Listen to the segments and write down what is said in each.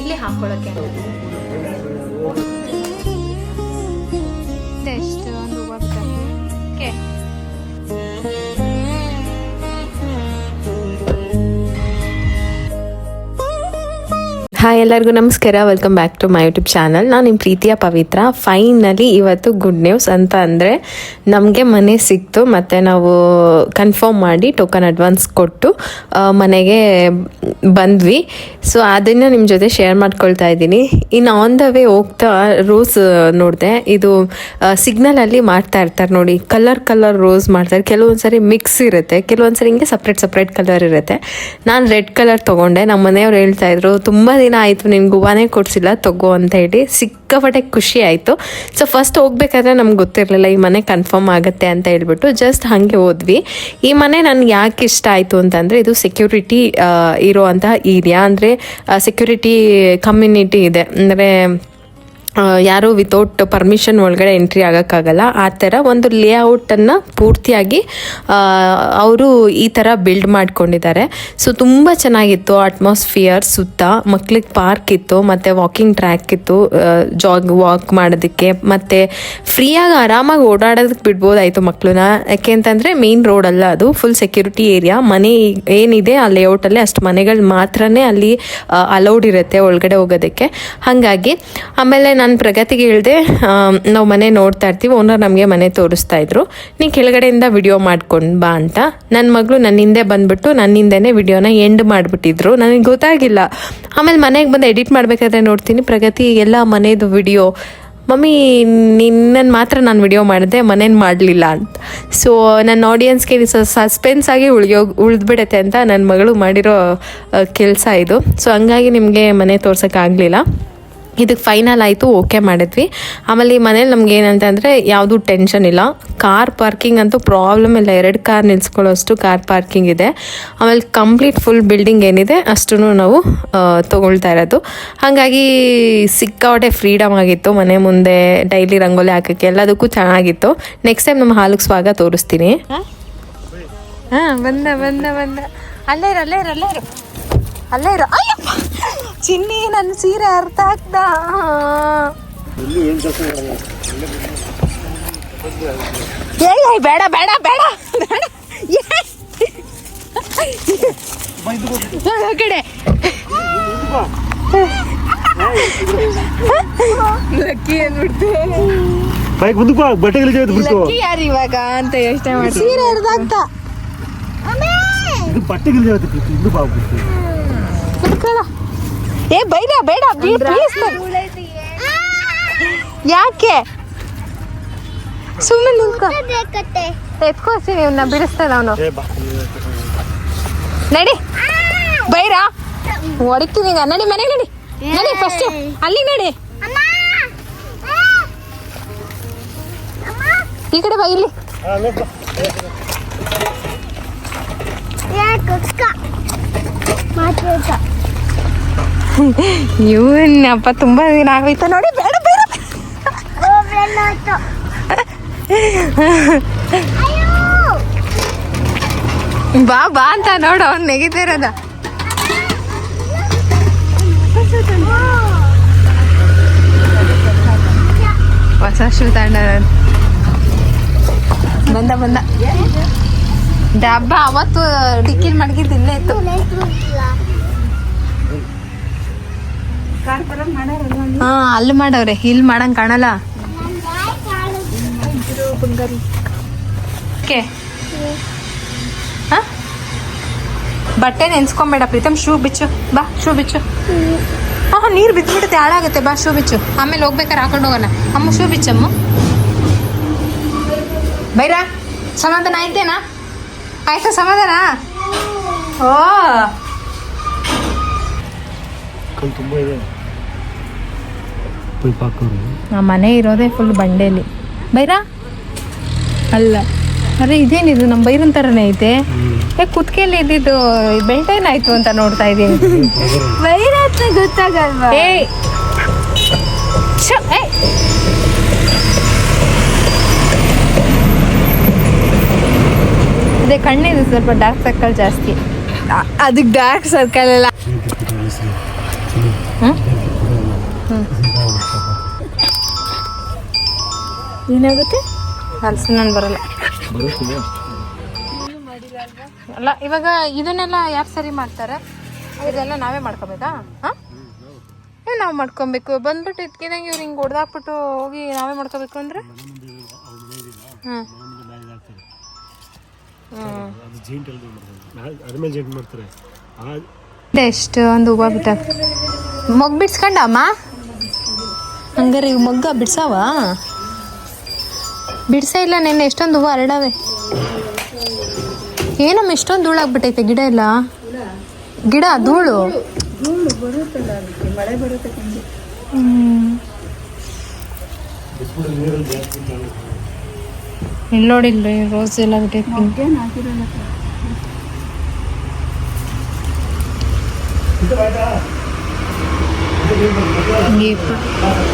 ಇಲ್ಲಿ ಹಾಕೊಳ್ಳೋಕೆ ಎಷ್ಟು ಒಂದು ಓಕೆ. ಹಾಯ್ ಎಲ್ಲರಿಗೂ ನಮಸ್ಕಾರ, welcome back to my YouTube channel. ನಾನು ನಿಮ್ಮ ಪ್ರೀತಿಯ ಪವಿತ್ರ. ಫೈನಲಿ ಇವತ್ತು ಗುಡ್ ನ್ಯೂಸ್ ಅಂತ ಅಂದರೆ ನಮಗೆ ಮನೆ ಸಿಕ್ತು ಮತ್ತು ನಾವು ಕನ್ಫರ್ಮ್ ಮಾಡಿ ಟೋಕನ್ ಅಡ್ವಾನ್ಸ್ ಕೊಟ್ಟು ಮನೆಗೆ ಬಂದ್ವಿ. ಸೊ ಅದನ್ನು ನಿಮ್ಮ ಜೊತೆ ಶೇರ್ ಮಾಡ್ಕೊಳ್ತಾ ಇದ್ದೀನಿ. ಇನ್ನು ಆನ್ ದ ವೇ ಹೋಗ್ತಾ ರೋಸ್ ನೋಡಿದೆ. ಇದು ಸಿಗ್ನಲಲ್ಲಿ ಮಾಡ್ತಾ ಇರ್ತಾರೆ ನೋಡಿ, ಕಲರ್ ರೋಸ್ ಮಾಡ್ತಾರೆ. ಕೆಲವೊಂದು ಸರಿ ಮಿಕ್ಸ್ ಇರುತ್ತೆ, ಕೆಲವೊಂದು ಸರಿ ಹಿಂಗೆ ಸಪ್ರೇಟ್ ಕಲರ್ ಇರುತ್ತೆ. ನಾನು ರೆಡ್ ಕಲರ್ ತೊಗೊಂಡೆ. ನಮ್ಮ ಮನೆಯವ್ರು ಹೇಳ್ತಾಯಿದ್ರು ತುಂಬ ದಿನ ಆಯಿತು ನಿನ್ಗೆ ಹೂವಾನೇ ಕೊಡಿಸಿಲ್ಲ, ತಗೋ ಅಂತ ಹೇಳಿ. ಸಿಕ್ಕಾಪಟ್ಟೆ ಖುಷಿ ಆಯಿತು. ಸೊ ಫಸ್ಟ್ ಹೋಗ್ಬೇಕಾದ್ರೆ ನಮ್ಗೆ ಗೊತ್ತಿರಲಿಲ್ಲ ಈ ಮನೆ ಕನ್ಫರ್ಮ್ ಆಗುತ್ತೆ ಅಂತ ಹೇಳ್ಬಿಟ್ಟು ಜಸ್ಟ್ ಹಾಗೆ ಹೋದ್ವಿ. ಈ ಮನೆ ನನಗೆ ಯಾಕೆ ಇಷ್ಟ ಆಯಿತು ಅಂತಂದರೆ ಇದು ಸೆಕ್ಯೂರಿಟಿ ಇರೋವಂತಹ ಏರಿಯಾ, ಅಂದರೆ ಸೆಕ್ಯೂರಿಟಿ ಕಮ್ಯುನಿಟಿ ಇದೆ. ಅಂದರೆ ಯಾರೂ ವಿತೌಟ್ ಪರ್ಮಿಷನ್ ಒಳಗಡೆ ಎಂಟ್ರಿ ಆಗೋಕ್ಕಾಗಲ್ಲ. ಆ ಥರ ಒಂದು ಲೇಔಟನ್ನು ಪೂರ್ತಿಯಾಗಿ ಅವರು ಈ ಥರ ಬಿಲ್ಡ್ ಮಾಡ್ಕೊಂಡಿದ್ದಾರೆ. ಸೊ ತುಂಬ ಚೆನ್ನಾಗಿತ್ತು ಅಟ್ಮಾಸ್ಫಿಯರ್. ಸುತ್ತ ಮಕ್ಳಿಗೆ ಪಾರ್ಕ್ ಇತ್ತು ಮತ್ತು ವಾಕಿಂಗ್ ಟ್ರ್ಯಾಕ್ ಇತ್ತು, ವಾಕ್ ಮಾಡೋದಕ್ಕೆ ಮತ್ತು ಫ್ರೀಯಾಗಿ ಆರಾಮಾಗಿ ಓಡಾಡೋದಕ್ಕೆ ಬಿಡ್ಬೋದಾಯಿತು ಮಕ್ಕಳನ್ನ. ಯಾಕೆ ಅಂತಂದರೆ ಮೇನ್ ರೋಡಲ್ಲ, ಅದು ಫುಲ್ ಸೆಕ್ಯೂರಿಟಿ ಏರಿಯಾ. ಮನೆ ಏನಿದೆ ಆ ಲೇಔಟಲ್ಲೇ ಅಷ್ಟು ಮನೆಗಳು ಮಾತ್ರನೇ ಅಲ್ಲಿ ಅಲೌಡ್ ಇರುತ್ತೆ ಒಳಗಡೆ ಹೋಗೋದಕ್ಕೆ. ಹಾಗಾಗಿ ಆಮೇಲೆ ನಾನು ಪ್ರಗತಿಗೆ ಹೇಳಿದೆ, ನಾವು ಮನೆ ನೋಡ್ತಾ ಇರ್ತೀವಿ, ಓನರ್ ನಮಗೆ ಮನೆ ತೋರಿಸ್ತಾ ಇದ್ರು, ನೀ ಕೆಳಗಡೆಯಿಂದ ವಿಡಿಯೋ ಮಾಡ್ಕೊಂಡು ಬಾ ಅಂತ. ನನ್ನ ಮಗಳು ನನ್ನ ಹಿಂದೆ ಬಂದ್ಬಿಟ್ಟು ನನ್ನಿಂದನೇ ವಿಡಿಯೋನ ಎಂಡ್ ಮಾಡಿಬಿಟ್ಟಿದ್ರು. ನನಗೆ ಗೊತ್ತಾಗಿಲ್ಲ. ಆಮೇಲೆ ಮನೆಗೆ ಬಂದು ಎಡಿಟ್ ಮಾಡಬೇಕಾದ್ರೆ ನೋಡ್ತೀನಿ ಪ್ರಗತಿ ಎಲ್ಲ ಮನೆಯದು ವಿಡಿಯೋ, ಮಮ್ಮಿ ನಿನ್ನನ್ನು ಮಾತ್ರ ನಾನು ವಿಡಿಯೋ ಮಾಡಿದೆ, ಮನೇನು ಮಾಡಲಿಲ್ಲ ಅಂತ. ಸೊ ನನ್ನ ಆಡಿಯನ್ಸ್ಗೆ ಸಸ್ಪೆನ್ಸ್ ಆಗಿ ಉಳಿದ್ಬಿಡತ್ತೆ ಅಂತ ನನ್ನ ಮಗಳು ಮಾಡಿರೋ ಕೆಲಸ ಇದು. ಸೊ ಹಂಗಾಗಿ ನಿಮಗೆ ಮನೆ ತೋರ್ಸೋಕ್ಕಾಗಲಿಲ್ಲ. ಇದಕ್ಕೆ ಫೈನಲ್ ಆಯಿತು, ಓಕೆ ಮಾಡಿದ್ವಿ. ಆಮೇಲೆ ಈ ಮನೇಲಿ ನಮ್ಗೆ ಏನಂತಂದರೆ ಯಾವುದೂ ಟೆನ್ಷನ್ ಇಲ್ಲ. ಕಾರ್ ಪಾರ್ಕಿಂಗ್ ಅಂತೂ ಪ್ರಾಬ್ಲಮ್ ಇಲ್ಲ, 2 ಕಾರ್ ನಿಲ್ಸ್ಕೊಳ್ಳೋಷ್ಟು ಕಾರ್ ಪಾರ್ಕಿಂಗ್ ಇದೆ. ಆಮೇಲೆ ಕಂಪ್ಲೀಟ್ ಫುಲ್ ಬಿಲ್ಡಿಂಗ್ ಏನಿದೆ ಅಷ್ಟೂ ನಾವು ತೊಗೊಳ್ತಾ ಇರೋದು. ಹಾಗಾಗಿ ಸಿಕ್ಕಾಪಟ್ಟೆ ಫ್ರೀಡಮ್ ಆಗಿತ್ತು. ಮನೆ ಮುಂದೆ ಡೈಲಿ ರಂಗೋಲಿ ಹಾಕೋಕ್ಕೆ ಎಲ್ಲದಕ್ಕೂ ಚೆನ್ನಾಗಿತ್ತು. ನೆಕ್ಸ್ಟ್ ಟೈಮ್ ನಮ್ಮ ಹಾಲಿಗೆ ಸ್ವಾಗ ತೋರಿಸ್ತೀನಿ. ಬಂದ ಅಲ್ಲೇ ಇರು. ಅಯ್ಯಪ್ಪ ಚಿನ್ನಿ, ನನ್ನ ಸೀರೆ ಅರ್ಥ ಆಗ್ದ. ಬೇಡ ಕಡೆ ಲಕ್ಕಿ ಲಕ್ಕಿ ಯಾರು ಇವಾಗ ಅಂತ ಯೋಚನೆ ಮಾಡಿ ಸೀರೆ ಅರ್ಥ ಆಗ್ತಾ. ಬೇಡ ಯಾಕೆ ಸುಮ್ಮನೆ ನಿಂತ್ಕೊ, ಎತ್ಕೋತೀನಿ ಇವನ್ನ, ಬಿಡಿಸ್ತಾನ ಅವನು. ನಡಿ ಬೈರಾ, ಹೊಡಿತೀನಿ ಈಗ. ನಡಿ ಮನೆಗೆ ನಡಿ ಫಸ್ಟ್ ಅಲ್ಲಿ ನಡಿ. ಈ ಕಡೆ ಬಾ, ಇಲ್ಲಿ ಇವನಪ್ಪ ತುಂಬ ದಿನ ಆಗೋಯ್ತು ನೋಡಿ. ಬೇಡ ಬಾ ಅಂತ ನೋಡು, ಅವ್ನು ನೆಗಿತಾ ಇರೋದ. ಹೊಸ ಶೂ ತಂಡ ಬಂದ ಡಬ್ಬ ಅವತ್ತು ಡಿಕ್ಕಿಲ್ ಮಡಗಿದ್ದು ಇಲ್ಲೇ ಇತ್ತು. ಅಲ್ಲಿ ಮಾಡವ್ರೆ, ಇಲ್ಲಿ ಮಾಡಂಗ್ ಕಾಣಲ್ಲ. ಬಟ್ಟೆ ನೆನ್ಸ್ಕೊಂಬೇಡ ಪ್ರೀತಮ್, ಶೂ ಬಿಚ್ಚು ಬಾ, ಶೂ ಬಿಚ್ಚು. ನೀರು ಬಿದ್ದುಬಿಡುತ್ತೆ, ಹಾಳಾಗುತ್ತೆ. ಬಾ ಶೂ ಬಿಚ್ಚು, ಆಮೇಲೆ ಹೋಗ್ಬೇಕಾರೆ ಹಾಕೊಂಡು ಹೋಗೋಣ. ಅಮ್ಮ ಶೂ ಬಿಚ್ಚಮ್ಮ. ಬೈರಾ, ಸಮಾಧಾನ ಆಯ್ತೇನಾ? ಆಯ್ತಾ ಸಮಾಧಾನ? ಓ ಆ ಮನೆ ಇರೋದೇ ಫುಲ್ ಬಂಡೆಲಿ. ಬೈರಾ ಅಲ್ಲ, ಅರೆ ಇದೇನಿದು ನಮ್ಮ ಬೈರನ್ ಥರನೇ ಐತೆ. ಕುತ್ಕೆಯಲ್ಲಿ ಇದ್ದಿದ್ದು ಬೆಲ್ಟ್ ಏನಾಯ್ತು ಅಂತ ನೋಡ್ತಾ ಇದ್ದೀನಿ. ಬೈರಾತ್ನ ಗೊತ್ತಾಗಲ್ವಾ? ಅದೇ ಕಣ್ಣಿದೆ ಸ್ವಲ್ಪ ಡಾರ್ಕ್ ಸರ್ಕಲ್ ಜಾಸ್ತಿ. ಅದಕ್ಕೆ ಡಾರ್ಕ್ ಸರ್ಕಲ್ ಎಲ್ಲ ಏನಾಗುತ್ತೆ ಹಲಸಿನ ಹಣ್ಣು ಬರಲ್ಲ ಅಲ್ಲ. ಇವಾಗ ಇದನ್ನೆಲ್ಲ ಯಾರು ಸರಿ ಮಾಡ್ತಾರೆ? ಇದೆಲ್ಲ ನಾವೇ ಮಾಡ್ಕೋಬೇಕಾ? ಹಾಂ, ನಾವು ಮಾಡ್ಕೊಬೇಕು. ಬಂದ್ಬಿಟ್ಟು ಇದ್ಕಿದಂಗೆ ಇವ್ರು ಹಿಂಗೆ ಹೊಡೆದಾಕ್ಬಿಟ್ಟು ಹೋಗಿ ನಾವೇ ಮಾಡ್ಕೋಬೇಕು ಅಂದರೆ ಹಾಂ ಎಷ್ಟು ಒಂದು ಹೂವು ಬಿಟ್ಟ ಮೊಗ್ಗು ಬಿಡ್ಸ್ಕೊಂಡಮ್ಮ. ಹಂಗಾರೆ ಈಗ ಮೊಗ್ಗ ಬಿಡ್ಸಾವ? ಬಿಡ್ಸ ಇಲ್ಲ, ನೆನ್ನೆ ಎಷ್ಟೊಂದು ಹೂವು ಹರಡವೆ. ಏನಮ್ಮ ಇಷ್ಟೊಂದು ಧೂಳಾಗ್ಬಿಟ್ಟೈತೆ ಗಿಡ ಎಲ್ಲ. ಗಿಡ ಧೂಳು ಮಳೆ ಬರುತ್ತೆ. ಇಲ್ಲಿ ನೋಡಿಲ್ಲ ರೋಸ್ ಎಲ್ಲ ಬಿಟ್ಟೈತಿ.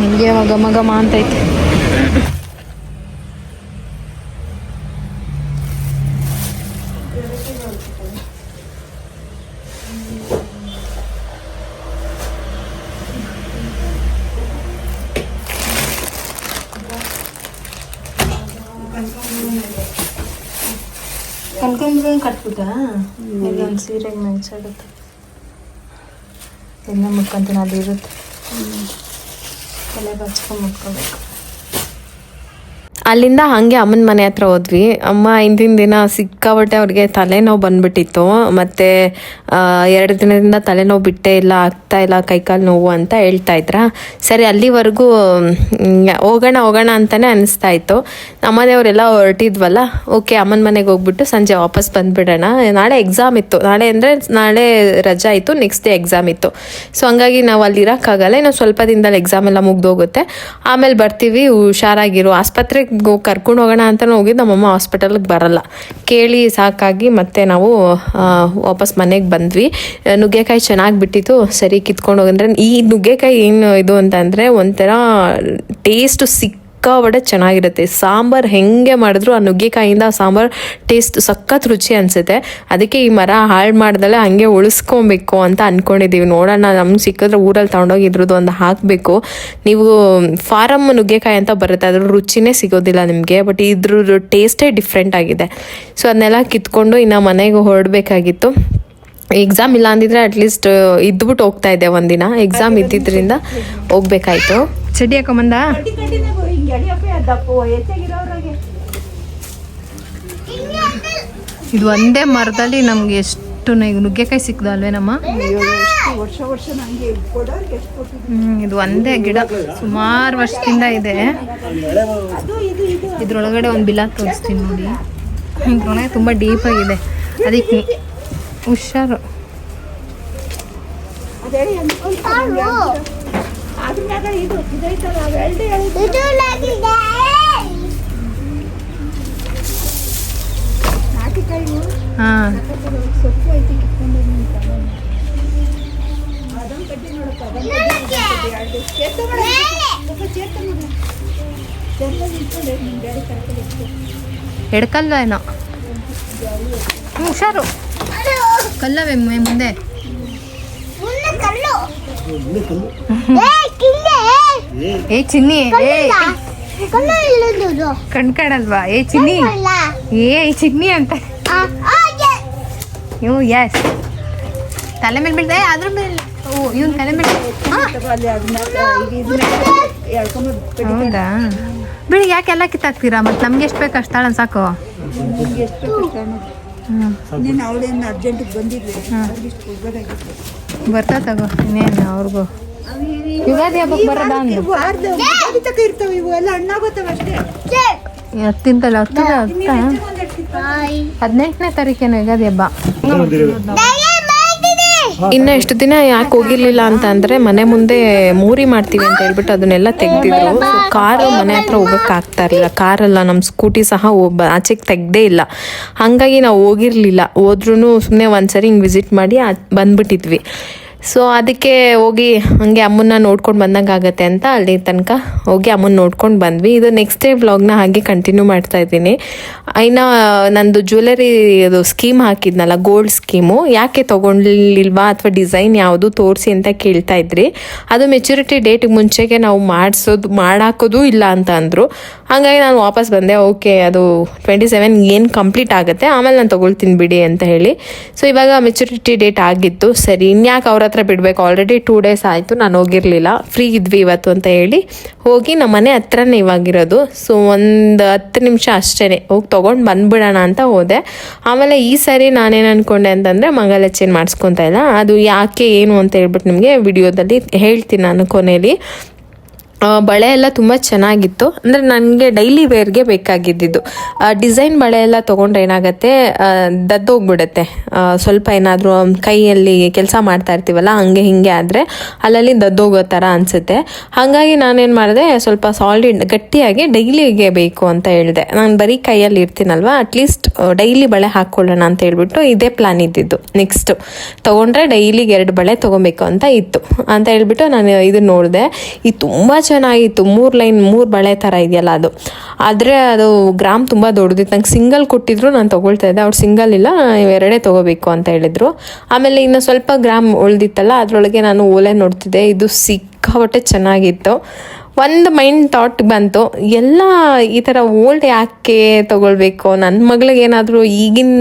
ನಿಮಗೆ ಘಮ ಘಮ ಅಂತೈತಿ. ಕಲ್ಕೊಂಡ್ರೆ ಕಟ್ಬಿಟ್ಟ ಒಂದು ಸೀರೆಗೆ ಮ್ಯಾಚ್ ಆಗುತ್ತೆ. ಎಲ್ಲ ಮುಟ್ಕೊಂತೀನಿ, ಅದು ಇರುತ್ತೆ. ತಲೆ ಬಚ್ಕೊಂಡು ಮುಟ್ಕೋಬೇಕು. ಅಲ್ಲಿಂದ ಹಾಗೆ ಅಮ್ಮನ ಮನೆ ಹತ್ರ ಹೋದ್ವಿ. ಅಮ್ಮ ಹಿಂದಿನ ದಿನ ಸಿಕ್ಕಾಬಟ್ಟೆ ಅವ್ರಿಗೆ ತಲೆನೋವು ಬಂದ್ಬಿಟ್ಟಿತ್ತು. ಮತ್ತು 2 ದಿನದಿಂದ ತಲೆನೋವು ಬಿಟ್ಟೇ ಇಲ್ಲ, ಆಗ್ತಾ ಇಲ್ಲ, ಕೈಕಾಲು ನೋವು ಅಂತ ಹೇಳ್ತಾ ಇದ್ರ. ಸರಿ, ಅಲ್ಲಿವರೆಗೂ ಹೋಗೋಣ ಅಂತಲೇ ಅನಿಸ್ತಾ ಇತ್ತು. ಅಮ್ಮದೇವರೆಲ್ಲ ಹೊರಟಿದ್ವಲ್ಲ, ಓಕೆ ಅಮ್ಮನ ಮನೆಗೆ ಹೋಗ್ಬಿಟ್ಟು ಸಂಜೆ ವಾಪಸ್ ಬಂದುಬಿಡೋಣ. ನಾಳೆ ಎಕ್ಸಾಮ್ ಇತ್ತು. ನಾಳೆ ರಜಾ ಇತ್ತು, ನೆಕ್ಸ್ಟ್ ಡೇ ಎಕ್ಸಾಮ್ ಇತ್ತು. ಸೊ ಹಂಗಾಗಿ ನಾವು ಅಲ್ಲಿ ಇರೋಕ್ಕಾಗಲ್ಲ. ಇನ್ನು ಸ್ವಲ್ಪ ದಿನದಲ್ಲಿ ಎಕ್ಸಾಮ್ ಎಲ್ಲ ಮುಗ್ದೋಗುತ್ತೆ. ಆಮೇಲೆ ಬರ್ತೀವಿ, ಹುಷಾರಾಗಿರು. ಆಸ್ಪತ್ರೆಗೆ ಕರ್ಕೊಂಡು ಹೋಗೋಣ ಅಂತ ಹೋಗಿದ್ದು, ನಮ್ಮಮ್ಮ ಹಾಸ್ಪಿಟಲ್ಗೆ ಬರಲ್ಲ ಕೇಳಿ ಸಾಕಾಗಿ ಮತ್ತೆ ನಾವು ವಾಪಸ್ ಮನೆಗೆ ಬಂದ್ವಿ. ನುಗ್ಗೆಕಾಯಿ ಚೆನ್ನಾಗಿ ಬಿಟ್ಟಿತ್ತು, ಸರಿ ಕಿತ್ಕೊಂಡು ಹೋಗಂದ್ರೆ. ಈ ನುಗ್ಗೆಕಾಯಿ ಏನು ಇದು ಅಂತಂದರೆ ಒಂಥರ ಟೇಸ್ಟ್ ಸಿಕ್ಕಾಬಟ್ಟೆ ಚೆನ್ನಾಗಿರುತ್ತೆ. ಸಾಂಬಾರು ಹೆಂಗೆ ಮಾಡಿದ್ರು ಆ ನುಗ್ಗೆಕಾಯಿಂದ ಸಾಂಬಾರು ಟೇಸ್ಟ್ ಸಖತ್ ರುಚಿ ಅನಿಸುತ್ತೆ. ಅದಕ್ಕೆ ಈ ಮರ ಹಾಳು ಮಾಡ್ದಲೆ ಹಂಗೆ ಉಳಿಸ್ಕೊಬೇಕು ಅಂತ ಅಂದ್ಕೊಂಡಿದ್ದೀವಿ. ನೋಡೋಣ, ನಮ್ಗೆ ಸಿಕ್ಕಿದ್ರೆ ಊರಲ್ಲಿ ತೊಗೊಂಡೋಗಿ ಇದ್ರದ್ದು ಒಂದು ಹಾಕಬೇಕು. ನೀವು ಫಾರಮ್ ನುಗ್ಗೆಕಾಯಿ ಅಂತ ಬರುತ್ತೆ, ಅದ್ರ ರುಚಿನೇ ಸಿಗೋದಿಲ್ಲ ನಿಮಗೆ. ಬಟ್ ಇದ್ರ ಟೇಸ್ಟೇ ಡಿಫ್ರೆಂಟ್ ಆಗಿದೆ. ಸೊ ಅದನ್ನೆಲ್ಲ ಕಿತ್ಕೊಂಡು ಇನ್ನು ಮನೆಗೆ ಹೊರಡಬೇಕಾಗಿತ್ತು. ಎಕ್ಸಾಮ್ ಇಲ್ಲ ಅಂದಿದ್ರೆ ಅಟ್ಲೀಸ್ಟ್ ಇದ್ಬಿಟ್ಟು ಹೋಗ್ತಾ ಇದ್ದೆ. ಒಂದಿನ ಎಕ್ಸಾಮ್ ಇದ್ದಿದ್ದರಿಂದ ಹೋಗ್ಬೇಕಾಯ್ತು. ಚಡ್ಡಿ ಹಾಕೊಂಬಂದ. ಇದು ಒಂದೇ ಮರದಲ್ಲಿ ನಮ್ಗೆ ಎಷ್ಟು ನುಗ್ಗೆಕಾಯಿ ಸಿಕ್ದ ಅಲ್ವೇನಮ್ಮ? ಇದು ಒಂದೇ ಗಿಡ ಸುಮಾರು ವರ್ಷದಿಂದ ಇದೆ. ಇದ್ರೊಳಗಡೆ ಒಂದು ಬಿಲ ತೋರಿಸ್ತೀನಿ ನೋಡಿ. ಇದ್ರೊಳಗೆ ತುಂಬ ಡೀಪ್ ಆಗಿದೆ, ಅದಕ್ಕೆ ಹುಷಾರು. ಹಾಂ, ಎಡ್ಕಲ್ಲ ಏನೋ. ಹುಷಾರು, ಕಲ್ಲವೇ ಮುಂದೆ. ಏ ಚಿನ್ನಿ, ಕಣ್ಕಾಡಲ್ವಾ? ಏ ಚಿನ್ನಿ, ಏ ಚಿನ್ನಿ ಅಂತ. ಇವು ಎಸ್ ತಲೆ ಮೇಲೆ ಬೀಳ್ದೆ, ಅದ್ರ ಮೇಲೆ ಇವನ್ ತಲೆ ಮೇಲೆ. ಹೌದಾ? ಬಿಡಿ, ಯಾಕೆಲ್ಲ ಕಿತ್ತಾಕ್ತೀರಾ? ಮತ್ತೆ ನಮ್ಗೆ ಎಷ್ಟು ಬೇಕು ಅಷ್ಟು ತಾಳ ಸಾಕು. ಬರ್ತಾ ತಗೋ, ಇನ್ನೇನು ಅವ್ರಿಗೂ ಯುಗಾದಿ ಹಬ್ಬಕ್ಕೆ ಬರೋದ ಅಂದ್ರೆ ತಿಂತಲ್ಲ. 18ನೇ ತಾರೀಕೇನು ಯುಗಾದಿ ಹಬ್ಬ. ಇನ್ನು ಎಷ್ಟು ದಿನ ಯಾಕೆ ಹೋಗಿರ್ಲಿಲ್ಲ ಅಂತ ಅಂದರೆ, ಮನೆ ಮುಂದೆ ಮೂರಿ ಮಾಡ್ತೀವಿ ಅಂತ ಹೇಳ್ಬಿಟ್ಟು ಅದನ್ನೆಲ್ಲ ತೆಗ್ದಿದ್ರು. ಸೊ ಕಾರು ಮನೆ ಹತ್ರ ಹೋಗೋಕೆ ಆಗ್ತಾ ಇರಲಿಲ್ಲ. ಕಾರಲ್ಲ, ನಮ್ಮ ಸ್ಕೂಟಿ ಸಹ ಆಚೆಗೆ ತೆಗ್ದೇ ಇಲ್ಲ. ಹಾಗಾಗಿ ನಾವು ಹೋಗಿರಲಿಲ್ಲ. ಹೋದ್ರೂ ಸುಮ್ಮನೆ ಒಂದ್ಸರಿ ಹಿಂಗೆ ವಿಸಿಟ್ ಮಾಡಿ ಬಂದ್ಬಿಟ್ಟಿದ್ವಿ. ಸೊ ಅದಕ್ಕೆ ಹೋಗಿ ಹಂಗೆ ಅಮ್ಮನ್ನ ನೋಡ್ಕೊಂಡು ಬಂದಂಗೆ ಆಗುತ್ತೆ ಅಂತ ಅಲ್ಲಿ ತನಕ ಹೋಗಿ ಅಮ್ಮನ್ನ ನೋಡ್ಕೊಂಡು ಬಂದ್ವಿ. ಇದು ನೆಕ್ಸ್ಟ್ ಡೇ ವ್ಲಾಗ್ನ ಹಾಗೆ ಕಂಟಿನ್ಯೂ ಮಾಡ್ತಾ ಇದ್ದೀನಿ. ಇನ್ನು ನಂದು ಜ್ಯುವೆಲರಿ ಅದು ಸ್ಕೀಮ್ ಹಾಕಿದ್ನಲ್ಲ, ಗೋಲ್ಡ್ ಸ್ಕೀಮು, ಯಾಕೆ ತೊಗೊಂಡಿಲ್ವಾ ಅಥವಾ ಡಿಸೈನ್ ಯಾವುದು ತೋರಿಸಿ ಅಂತ ಕೇಳ್ತಾ ಇದ್ರಿ. ಅದು ಮೆಚುರಿಟಿ ಡೇಟಿಗೆ ಮುಂಚೆಗೆ ನಾವು ಮಾಡಾಕೋದು ಇಲ್ಲ ಅಂತ ಅಂದರು. ಹಾಗಾಗಿ ನಾನು ವಾಪಸ್ ಬಂದೆ. ಓಕೆ, ಅದು 27 ಏನು ಕಂಪ್ಲೀಟ್ ಆಗುತ್ತೆ, ಆಮೇಲೆ ನಾನು ತೊಗೊಳ್ತೀನಿ ಬಿಡಿ ಅಂತ ಹೇಳಿ. ಸೊ ಇವಾಗ ಮೆಚುರಿಟಿ ಡೇಟ್ ಆಗಿತ್ತು. ಸರಿ, ಇನ್ಯಾಕೆ ಅವ್ರ ಹತ್ರ ಬಿಡಬೇಕು, ಆಲ್ರೆಡಿ 2 days ಆಯಿತು ನಾನು ಹೋಗಿರಲಿಲ್ಲ, ಫ್ರೀ ಇದ್ವಿ ಇವತ್ತು ಅಂತ ಹೇಳಿ ಹೋಗಿ ನಮ್ಮ ಮನೆ ಹತ್ರನೇ ಇವಾಗಿರೋದು. ಸೊ ಒಂದು 10 ನಿಮಿಷ ಅಷ್ಟೇ ಹೋಗಿ ತೊಗೊಂಡು ಬಂದ್ಬಿಡೋಣ ಅಂತ ಹೋದೆ. ಆಮೇಲೆ ಈ ಸರಿ ನಾನೇನು ಅಂದ್ಕೊಂಡೆ ಅಂತಂದರೆ ಮಂಗಲಚ್ಚೇನು ಮಾಡಿಸ್ಕೊತಾ ಇಲ್ಲ. ಅದು ಯಾಕೆ ಏನು ಅಂತ ಹೇಳ್ಬಿಟ್ಟು ನಿಮಗೆ ವಿಡಿಯೋದಲ್ಲಿ ಹೇಳ್ತೀನಿ ನಾನು ಕೊನೆಯಲ್ಲಿ. ಬಳೆ ಎಲ್ಲ ತುಂಬ ಚೆನ್ನಾಗಿತ್ತು. ಅಂದರೆ ನನಗೆ ಡೈಲಿ ವೇರ್ಗೆ ಬೇಕಾಗಿದ್ದಿದ್ದು. ಡಿಸೈನ್ ಬಳೆ ಎಲ್ಲ ತೊಗೊಂಡ್ರೆ ಏನಾಗುತ್ತೆ, ದದ್ದೋಗ್ಬಿಡುತ್ತೆ. ಸ್ವಲ್ಪ ಏನಾದರೂ ಕೈಯಲ್ಲಿ ಕೆಲಸ ಮಾಡ್ತಾ ಇರ್ತೀವಲ್ಲ, ಹಂಗೆ ಹಿಂಗೆ ಆದರೆ ಅಲ್ಲಲ್ಲಿ ದದ್ದೋಗೋ ಥರ ಅನಿಸುತ್ತೆ. ಹಾಗಾಗಿ ನಾನೇನು ಮಾಡಿದೆ, ಸ್ವಲ್ಪ ಸಾಲಿಡ್ ಗಟ್ಟಿಯಾಗಿ ಡೈಲಿಗೆ ಬೇಕು ಅಂತ ಹೇಳಿದೆ. ನಾನು ಬರೀ ಕೈಯಲ್ಲಿ ಇರ್ತೀನಲ್ವ, ಅಟ್ಲೀಸ್ಟ್ ಡೈಲಿ ಬಳೆ ಹಾಕ್ಕೊಳ್ಳೋಣ ಅಂತ ಹೇಳ್ಬಿಟ್ಟು ಇದೇ ಪ್ಲ್ಯಾನ್ ಇದ್ದಿದ್ದು. ನೆಕ್ಸ್ಟು ತೊಗೊಂಡ್ರೆ ಡೈಲಿಗೆ 2 ಬಳೆ ತೊಗೊಬೇಕು ಅಂತ ಇತ್ತು ಅಂತ ಹೇಳ್ಬಿಟ್ಟು ನಾನು ಇದು ನೋಡಿದೆ. ಇದು ತುಂಬ ಚೆನ್ನಾಗಿತ್ತು. 3 ಲೈನ್ 3 ಬಳೆ ಥರ ಇದೆಯಲ್ಲ ಅದು. ಆದರೆ ಅದು ಗ್ರಾಮ್ ತುಂಬ ದೊಡ್ಡದಿತ್ತು. ನಂಗೆ ಸಿಂಗಲ್ ಕೊಟ್ಟಿದ್ರು, ನಾನು ತೊಗೊಳ್ತಾ ಇದ್ದೆ. ಅವ್ರು ಸಿಂಗಲ್ ಇಲ್ಲ, 2 ತೊಗೋಬೇಕು ಅಂತ ಹೇಳಿದರು. ಆಮೇಲೆ ಇನ್ನು ಸ್ವಲ್ಪ ಗ್ರಾಮ್ ಉಳಿದಿತ್ತಲ್ಲ, ಅದರೊಳಗೆ ನಾನು ಓಲೆ ನೋಡ್ತಿದ್ದೆ. ಇದು ಸಿಕ್ಕಾಪಟ್ಟೆ ಚೆನ್ನಾಗಿತ್ತು. ಒಂದು ಮೈಂಡ್ ಥಾಟ್ ಬಂತು, ಎಲ್ಲ ಈ ಥರ ಓಲ್ಡ್ ಯಾಕೆ ತೊಗೊಳ್ಬೇಕು, ನನ್ನ ಮಗಳಿಗೆ ಏನಾದರೂ ಈಗಿನ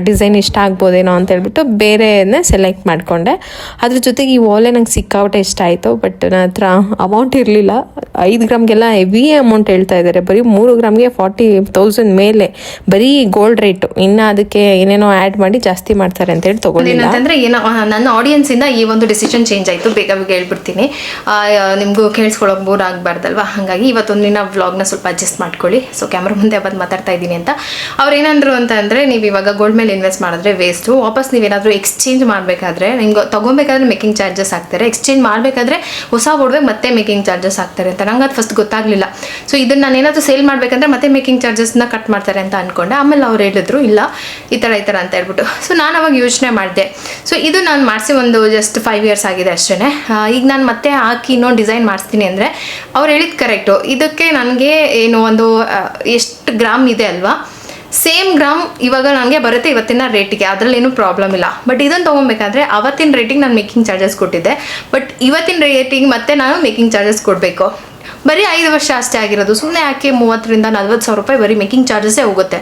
ಡಿಸೈನ್ ಇಷ್ಟ ಆಗ್ಬೋದೇನೋ ಅಂತ ಹೇಳ್ಬಿಟ್ಟು ಬೇರೆನೇ ಸೆಲೆಕ್ಟ್ ಮಾಡಿಕೊಂಡೆ. ಅದ್ರ ಜೊತೆಗೆ ಈ ಓಲೆ ನಂಗೆ ಸಿಕ್ಕಾಪಟ್ಟೆ ಇಷ್ಟ ಆಯಿತು. ಬಟ್ ನನ್ನ ಹತ್ರ ಅಮೌಂಟ್ ಇರಲಿಲ್ಲ. 5 ಗ್ರಾಮ್ಗೆಲ್ಲ ಹೆವಿ ಅಮೌಂಟ್ ಹೇಳ್ತಾ ಇದ್ದಾರೆ. ಬರೀ 3 ಗ್ರಾಮ್ಗೆ 40,000 ಮೇಲೆ ಬರೀ ಗೋಲ್ಡ್ ರೇಟು. ಇನ್ನು ಅದಕ್ಕೆ ಏನೇನೋ ಆ್ಯಡ್ ಮಾಡಿ ಜಾಸ್ತಿ ಮಾಡ್ತಾರೆ ಅಂತ ಹೇಳಿ ತೊಗೊಂಡಿಲ್ಲ. ಏನಂತಂದರೆ ಏನೋ ನನ್ನ ಆಡಿಯನ್ಸಿಂದ ಈ ಒಂದು ಡಿಸಿಷನ್ ಚೇಂಜ್ ಆಯಿತು. ಬೇಗ ಹೇಳ್ಬಿಡ್ತೀನಿ, ನಿಮಗೂ ಕೇಳಿಸ್ಕೊಳ್ಳೋಕೆ ಬೋರ್ ಆಗಬಾರ್ದಲ್ವ. ಹಾಗಾಗಿ ಇವತ್ತೊಂದಿನ ವ್ಲಾಗ್ನ ಸ್ವಲ್ಪ ಅಡ್ಜಸ್ಟ್ ಮಾಡ್ಕೊಳ್ಳಿ. ಸೊ ಕ್ಯಾಮ್ರಾ ಮುಂದೆ ಬಂದು ಮಾತಾಡ್ತಾ ಇದ್ದೀನಿ ಅಂತ ಅವ್ರು ಏನಂದ್ರು ಅಂತ ಅಂದರೆ, ನೀವು ಇವಾಗ ಗೋಲ್ಡ್ ಮೇಲೆ ಇನ್ವೆಸ್ಟ್ ಮಾಡಿದ್ರೆ ವೇಸ್ಟು. ವಾಪಸ್ ನೀವೇನಾದರೂ ಎಕ್ಸ್ಚೇಂಜ್ ಮಾಡಬೇಕಾದ್ರೆ, ನಿಮ್ಗೆ ತೊಗೊಬೇಕಾದ್ರೆ ಮೇಕಿಂಗ್ ಚಾರ್ಜಸ್ ಹಾಕ್ತಾರೆ, ಎಕ್ಸ್ಚೇಂಜ್ ಮಾಡಬೇಕಾದ್ರೆ ಹೊಸ ಒಡವೆ ಮತ್ತೆ ಮೇಕಿಂಗ್ ಚಾರ್ಜಸ್ ಹಾಕ್ತಾರೆ ಅಂತ. ನಂಗೆ ಅದು ಫಸ್ಟ್ ಗೊತ್ತಾಗಲಿಲ್ಲ. ಸೊ ಇದನ್ನು ನಾನು ಏನಾದರೂ ಸೇಲ್ ಮಾಡಬೇಕಂದ್ರೆ ಮತ್ತೆ ಮೇಕಿಂಗ್ ಚಾರ್ಜಸ್ನ ಕಟ್ ಮಾಡ್ತಾರೆ ಅಂತ ಅಂದ್ಕೊಂಡೆ. ಆಮೇಲೆ ಅವ್ರು ಹೇಳಿದ್ರು ಇಲ್ಲ ಈ ಥರ ಅಂತ ಹೇಳ್ಬಿಟ್ಟು. ಸೊ ನಾನು ಅವಾಗ ಯೋಚನೆ ಮಾಡಿದೆ. ಸೊ ಇದು ನಾನು ಮಾಡಿಸಿ ಒಂದು ಜಸ್ಟ್ 5 years ಆಗಿದೆ ಅಷ್ಟೇ. ಈಗ ನಾನು ಮತ್ತೆ ಹಾಕಿ ಇನ್ನೊಂದು ಡಿಸೈನ್ ಮಾಡಿಸ್ತೀನಿ ಅಂದರೆ ಅವ್ರು ಹೇಳಿದ್ದು ಕರೆಕ್ಟು. ಇದಕ್ಕೆ ನನಗೆ ಏನು ಒಂದು ಎಷ್ಟು ಗ್ರಾಮ್ ಇದೆ ಅಲ್ವಾ, ಸೇಮ್ ಗ್ರಾಮ್ ಇವಾಗ ನನಗೆ ಬರುತ್ತೆ ಇವತ್ತಿನ ರೇಟಿಗೆ, ಅದರಲ್ಲೇನು ಪ್ರಾಬ್ಲಮ್ ಇಲ್ಲ. ಬಟ್ ಇದನ್ನು ತೊಗೊಬೇಕಾದ್ರೆ ಅವತ್ತಿನ ರೇಟಿಗೆ ನಾನು ಮೇಕಿಂಗ್ ಚಾರ್ಜಸ್ ಕೊಟ್ಟಿದ್ದೆ. ಬಟ್ ಇವತ್ತಿನ ರೇಟಿಗೆ ಮತ್ತೆ ನಾನು ಮೇಕಿಂಗ್ ಚಾರ್ಜಸ್ ಕೊಡಬೇಕು. ಬರೀ 5 ವರ್ಷ ಅಷ್ಟೇ ಆಗಿರೋದು. ಸುಮ್ಮನೆ ಯಾಕೆ 30,000 - 40,000 ರೂಪಾಯಿ ಬರೀ ಮೇಕಿಂಗ್ ಚಾರ್ಜಸ್ಸೇ ಹೋಗುತ್ತೆ.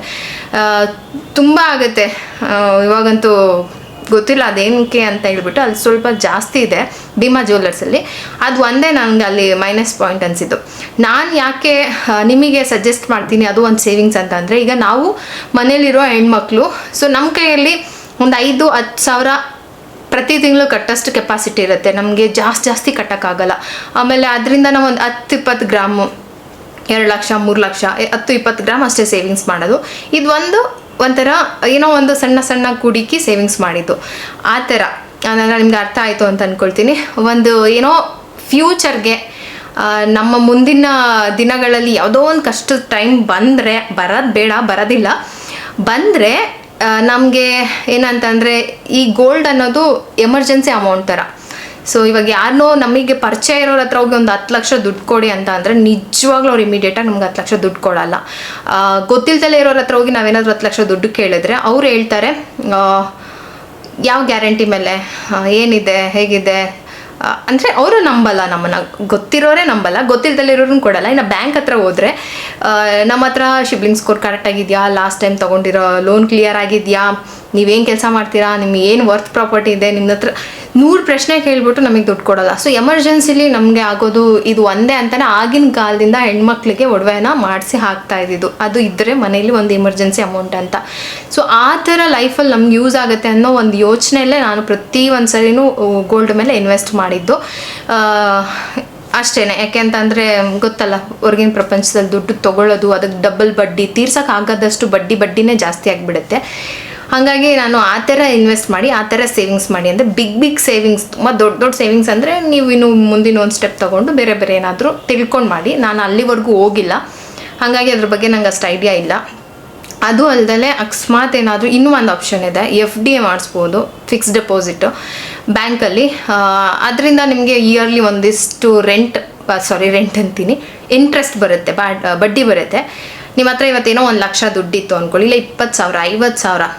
ತುಂಬ ಆಗುತ್ತೆ. ಇವಾಗಂತೂ ಗೊತ್ತಿಲ್ಲ ಅದೇನಕ್ಕೆ ಅಂತ ಹೇಳ್ಬಿಟ್ಟು ಅಲ್ಲಿ ಸ್ವಲ್ಪ ಜಾಸ್ತಿ ಇದೆ ಭೀಮಾ ಜ್ಯುವೆಲ್ಲರ್ಸಲ್ಲಿ. ಅದು ಒಂದೇ ನನಗೆ ಅಲ್ಲಿ ಮೈನಸ್ ಪಾಯಿಂಟ್ ಅನಿಸಿದ್ದು. ನಾನು ಯಾಕೆ ನಿಮಗೆ ಸಜೆಸ್ಟ್ ಮಾಡ್ತೀನಿ ಅದು ಒಂದು ಸೇವಿಂಗ್ಸ್ ಅಂತ ಅಂದರೆ, ಈಗ ನಾವು ಮನೇಲಿರೋ ಹೆಣ್ಮಕ್ಳು, ಸೊ ನಮ್ಮ ಕೈಯಲ್ಲಿ ಒಂದು 5-10 ಸಾವಿರ ಪ್ರತಿ ತಿಂಗಳು ಕಟ್ಟೋಷ್ಟು ಕೆಪಾಸಿಟಿ ಇರುತ್ತೆ. ನಮಗೆ ಜಾಸ್ತಿ ಕಟ್ಟೋಕ್ಕಾಗಲ್ಲ. ಆಮೇಲೆ ಅದರಿಂದ ನಾವು ಒಂದು 10-20 ಗ್ರಾಮು, 2 ಲಕ್ಷ 3 ಲಕ್ಷ 10-20 ಗ್ರಾಮ್ ಅಷ್ಟೇ ಸೇವಿಂಗ್ಸ್ ಮಾಡೋದು. ಇದು ಒಂಥರ ಏನೋ ಒಂದು ಸಣ್ಣ ಕುಡಿಕಿ ಸೇವಿಂಗ್ಸ್ ಮಾಡಿದ್ದು ಆ ಥರ. ನಾನು ನಿಮ್ಗೆ ಅರ್ಥ ಆಯಿತು ಅಂತ ಅಂದ್ಕೊಳ್ತೀನಿ. ಒಂದು ಏನೋ ಫ್ಯೂಚರ್ಗೆ ನಮ್ಮ ಮುಂದಿನ ದಿನಗಳಲ್ಲಿ ಯಾವುದೋ ಒಂದು ಕಷ್ಟದ ಟೈಮ್ ಬಂದರೆ, ಬರೋದಿಲ್ಲ ಬಂದರೆ ನಮಗೆ ಏನಂತಂದರೆ ಈ ಗೋಲ್ಡ್ ಅನ್ನೋದು ಎಮರ್ಜೆನ್ಸಿ ಅಮೌಂಟ್ ಥರ. ಸೊ ಇವಾಗ ಯಾರನ್ನೋ ನಮಗೆ ಪರಿಚಯ ಇರೋರ ಹತ್ರ ಹೋಗಿ ಒಂದು 10 ಲಕ್ಷ ದುಡ್ಡು ಕೊಡಿ ಅಂತ ಅಂದರೆ ನಿಜವಾಗ್ಲೂ ಅವ್ರು ಇಮಿಡಿಯೇಟಾಗಿ ನಮ್ಗೆ 10 ಲಕ್ಷ ದುಡ್ಡು ಕೊಡಲ್ಲ. ಗೊತ್ತಿಲ್ದಲೇ ಇರೋರ ಹತ್ರ ಹೋಗಿ ನಾವೇನಾದರೂ 10 ಲಕ್ಷ ದುಡ್ಡು ಕೇಳಿದ್ರೆ ಅವ್ರು ಹೇಳ್ತಾರೆ ಯಾವ ಗ್ಯಾರಂಟಿ ಮೇಲೆ ಏನಿದೆ ಹೇಗಿದೆ ಅಂದರೆ ಅವರು ನಂಬಲ್ಲ ನಮ್ಮನ್ನು. ಗೊತ್ತಿರೋರೇ ನಂಬಲ್ಲ, ಗೊತ್ತಿಲ್ದಲ್ಲಿರೋರನ್ನ ಕೊಡಲ್ಲ. ಇನ್ನು ಬ್ಯಾಂಕ್ ಹತ್ರ ಹೋದರೆ ನಮ್ಮ ಹತ್ರ ಶಿಬ್ಲಿಂಗ್ ಸ್ಕೋರ್ ಕರೆಕ್ಟಾಗಿದೆಯಾ, ಲಾಸ್ಟ್ ಟೈಮ್ ತೊಗೊಂಡಿರೋ ಲೋನ್ ಕ್ಲಿಯರ್ ಆಗಿದೆಯಾ, ನೀವೇನು ಕೆಲಸ ಮಾಡ್ತೀರಾ, ನಿಮ್ಗೆ ಏನು ವರ್ತ್ ಪ್ರಾಪರ್ಟಿ ಇದೆ, ನಿಮ್ಮ ಹತ್ರ 100 ಪ್ರಶ್ನೆ ಕೇಳ್ಬಿಟ್ಟು ನಮಗೆ ದುಡ್ಡು ಕೊಡೋಲ್ಲ. ಸೊ ಎಮರ್ಜೆನ್ಸಿಲಿ ನಮಗೆ ಆಗೋದು ಇದು ಒಂದೇ ಅಂತಲೇ ಆಗಿನ ಕಾಲದಿಂದ ಹೆಣ್ಮಕ್ಳಿಗೆ ಒಡವೆನ ಮಾಡಿಸಿ ಹಾಕ್ತಾ ಇದ್ದಿದ್ದು. ಅದು ಇದ್ದರೆ ಮನೇಲಿ ಒಂದು ಎಮರ್ಜೆನ್ಸಿ ಅಮೌಂಟ್ ಅಂತ. ಸೊ ಆ ಥರ ಲೈಫಲ್ಲಿ ನಮ್ಗೆ ಯೂಸ್ ಆಗುತ್ತೆ ಅನ್ನೋ ಒಂದು ಯೋಚನೆಯಲ್ಲೇ ನಾನು ಪ್ರತಿ ಒಂದು ಸರಿನೂ ಗೋಲ್ಡ್ ಮೇಲೆ ಇನ್ವೆಸ್ಟ್ ಮಾಡಿದ್ದು ಅಷ್ಟೇ. ಯಾಕೆ ಅಂತಂದರೆ ಗೊತ್ತಲ್ಲ, ಹೊರಗಿನ ಪ್ರಪಂಚದಲ್ಲಿ ದುಡ್ಡು ತೊಗೊಳ್ಳೋದು, ಅದಕ್ಕೆ ಡಬಲ್ ಬಡ್ಡಿ, ತೀರ್ಸೋಕ್ಕಾಗದಷ್ಟು ಬಡ್ಡಿನೇ ಜಾಸ್ತಿ ಆಗಿಬಿಡುತ್ತೆ. ಹಾಗಾಗಿ ನಾನು ಆ ಥರ ಇನ್ವೆಸ್ಟ್ ಮಾಡಿ, ಆ ಥರ ಸೇವಿಂಗ್ಸ್ ಮಾಡಿ ಅಂದರೆ ಬಿಗ್ ಸೇವಿಂಗ್ಸ್, ತುಂಬ ದೊಡ್ಡ ಸೇವಿಂಗ್ಸ್ ಅಂದರೆ ನೀವು ಇನ್ನು ಮುಂದಿನ ಒಂದು ಸ್ಟೆಪ್ ತೊಗೊಂಡು ಬೇರೆ ಏನಾದರೂ ತಿಳ್ಕೊಂಡು ಮಾಡಿ. ನಾನು ಅಲ್ಲಿವರೆಗೂ ಹೋಗಿಲ್ಲ, ಹಾಗಾಗಿ ಅದ್ರ ಬಗ್ಗೆ ನಂಗೆ ಅಷ್ಟು ಐಡಿಯಾ ಇಲ್ಲ. ಅದು ಅಲ್ಲದೆ ಅಕಸ್ಮಾತ್ ಏನಾದರೂ ಇನ್ನೂ ಒಂದು ಆಪ್ಷನ್ ಇದೆ, FD ಮಾಡಿಸ್ಬೋದು, ಫಿಕ್ಸ್ಡ್ ಡೆಪಾಸಿಟ್ ಬ್ಯಾಂಕಲ್ಲಿ. ಅದರಿಂದ ನಿಮಗೆ ಇಯರ್ಲಿ ಒಂದಿಷ್ಟು ರೆಂಟ್ ಅಂತೀನಿ, ಇಂಟ್ರೆಸ್ಟ್ ಬರುತ್ತೆ, ಬಡ್ಡಿ ಬರುತ್ತೆ. ನಿಮ್ಮ ಹತ್ರ ಇವತ್ತೇನೋ 1 ಲಕ್ಷ ದುಡ್ಡಿತ್ತು ಅಂದ್ಕೊಳ್ಳಿ, ಇಲ್ಲ 20,000 50,000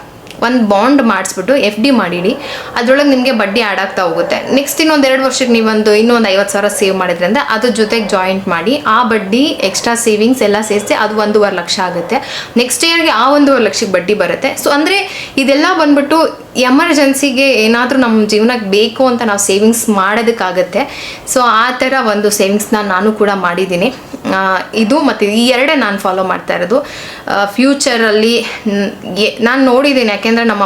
ಒಂದು ಬಾಂಡ್ ಮಾಡಿಸ್ಬಿಟ್ಟು FD ಮಾಡಿಡಿ. ಅದರೊಳಗೆ ನಿಮಗೆ ಬಡ್ಡಿ ಆ್ಯಡ್ ಆಗ್ತಾ ಹೋಗುತ್ತೆ. ನೆಕ್ಸ್ಟ್ ಇನ್ನೊಂದು 2 ವರ್ಷಕ್ಕೆ ನೀವೊಂದು ಇನ್ನೊಂದು 50,000 ಸೇವ್ ಮಾಡಿದ್ರೆ ಅಂದರೆ ಅದ್ರ ಜೊತೆಗೆ ಜಾಯಿಂಟ್ ಮಾಡಿ ಆ ಬಡ್ಡಿ ಎಕ್ಸ್ಟ್ರಾ ಸೇವಿಂಗ್ಸ್ ಎಲ್ಲ ಸೇರಿಸಿ ಅದು 1.5 ಲಕ್ಷ ಆಗುತ್ತೆ. ನೆಕ್ಸ್ಟ್ ಇಯರ್ಗೆ ಆ 1.5 ಲಕ್ಷಕ್ಕೆ ಬಡ್ಡಿ ಬರುತ್ತೆ. ಸೊ ಅಂದರೆ ಇದೆಲ್ಲ ಬಂದ್ಬಿಟ್ಟು ಎಮರ್ಜೆನ್ಸಿಗೆ ಏನಾದರೂ ನಮ್ಮ ಜೀವನಕ್ಕೆ ಬೇಕು ಅಂತ ನಾವು ಸೇವಿಂಗ್ಸ್ ಮಾಡೋದಕ್ಕಾಗತ್ತೆ. ಸೊ ಆ ಥರ ಒಂದು ಸೇವಿಂಗ್ಸ್ನ ನಾನು ಕೂಡ ಮಾಡಿದ್ದೀನಿ. ಇದು ಮತ್ತು ಈ ಎರಡೇ ನಾನು ಫಾಲೋ ಮಾಡ್ತಾ ಇರೋದು. ಫ್ಯೂಚರಲ್ಲಿ ನಾನು ನೋಡಿದ್ದೀನಿ, ಯಾಕೆಂದರೆ ನಮ್ಮ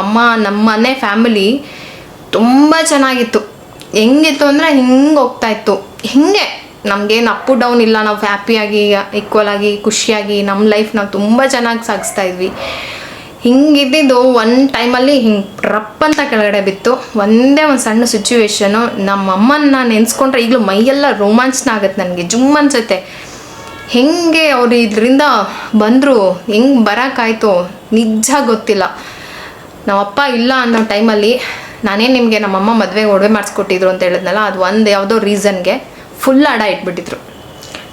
ಮನೆ ಫ್ಯಾಮಿಲಿ ತುಂಬ ಚೆನ್ನಾಗಿತ್ತು. ಹೆಂಗಿತ್ತು ಅಂದರೆ ಹಿಂಗೆ ಹೋಗ್ತಾಯಿತ್ತು, ಹಿಂಗೆ ನಮಗೇನು ಅಪ್ಪು ಡೌನ್ ಇಲ್ಲ, ನಾವು ಹ್ಯಾಪಿಯಾಗಿ ಈಕ್ವಲಾಗಿ ಖುಷಿಯಾಗಿ ನಮ್ಮ ಲೈಫ್ ನಾವು ತುಂಬ ಚೆನ್ನಾಗಿ ಸಾಗಿಸ್ತಾ ಇದ್ವಿ. ಹಿಂಗಿದ್ದಿದ್ದು ಒಂದು ಟೈಮಲ್ಲಿ ಹಿಂಗೆ ರಪ್ ಅಂತ ಕೆಳಗಡೆ ಬಿತ್ತು. ಒಂದೇ ಒಂದು ಸಣ್ಣ ಸಿಚುವೇಶನು, ನಮ್ಮ ಅಮ್ಮನ ನೆನೆಸ್ಕೊಂಡ್ರೆ ಈಗಲೂ ಮೈಯೆಲ್ಲ ರೋಮಾಂಚನ ಆಗುತ್ತೆ ನನಗೆ, ಜುಮ್ ಅನ್ಸುತ್ತೆ. ಹೆಂಗೆ ಅವರು ಇದರಿಂದ ಬಂದರು, ಹೆಂಗೆ ಬರೋಕ್ಕಾಯ್ತು ನಿಜ ಗೊತ್ತಿಲ್ಲ. ನಮ್ಮಪ್ಪ ಇಲ್ಲ ಅನ್ನೋ ಟೈಮಲ್ಲಿ ನಾನೇನು ನಿಮಗೆ ನಮ್ಮಮ್ಮ ಮದುವೆಗೆ ಒಡವೆ ಮಾಡಿಸ್ಕೊಟ್ಟಿದ್ರು ಅಂತ ಹೇಳಿದ್ನಲ್ಲ, ಅದು ಒಂದು ಯಾವುದೋ ರೀಸನ್ಗೆ ಫುಲ್ ಅಡ ಇಟ್ಬಿಟ್ಟಿದ್ರು.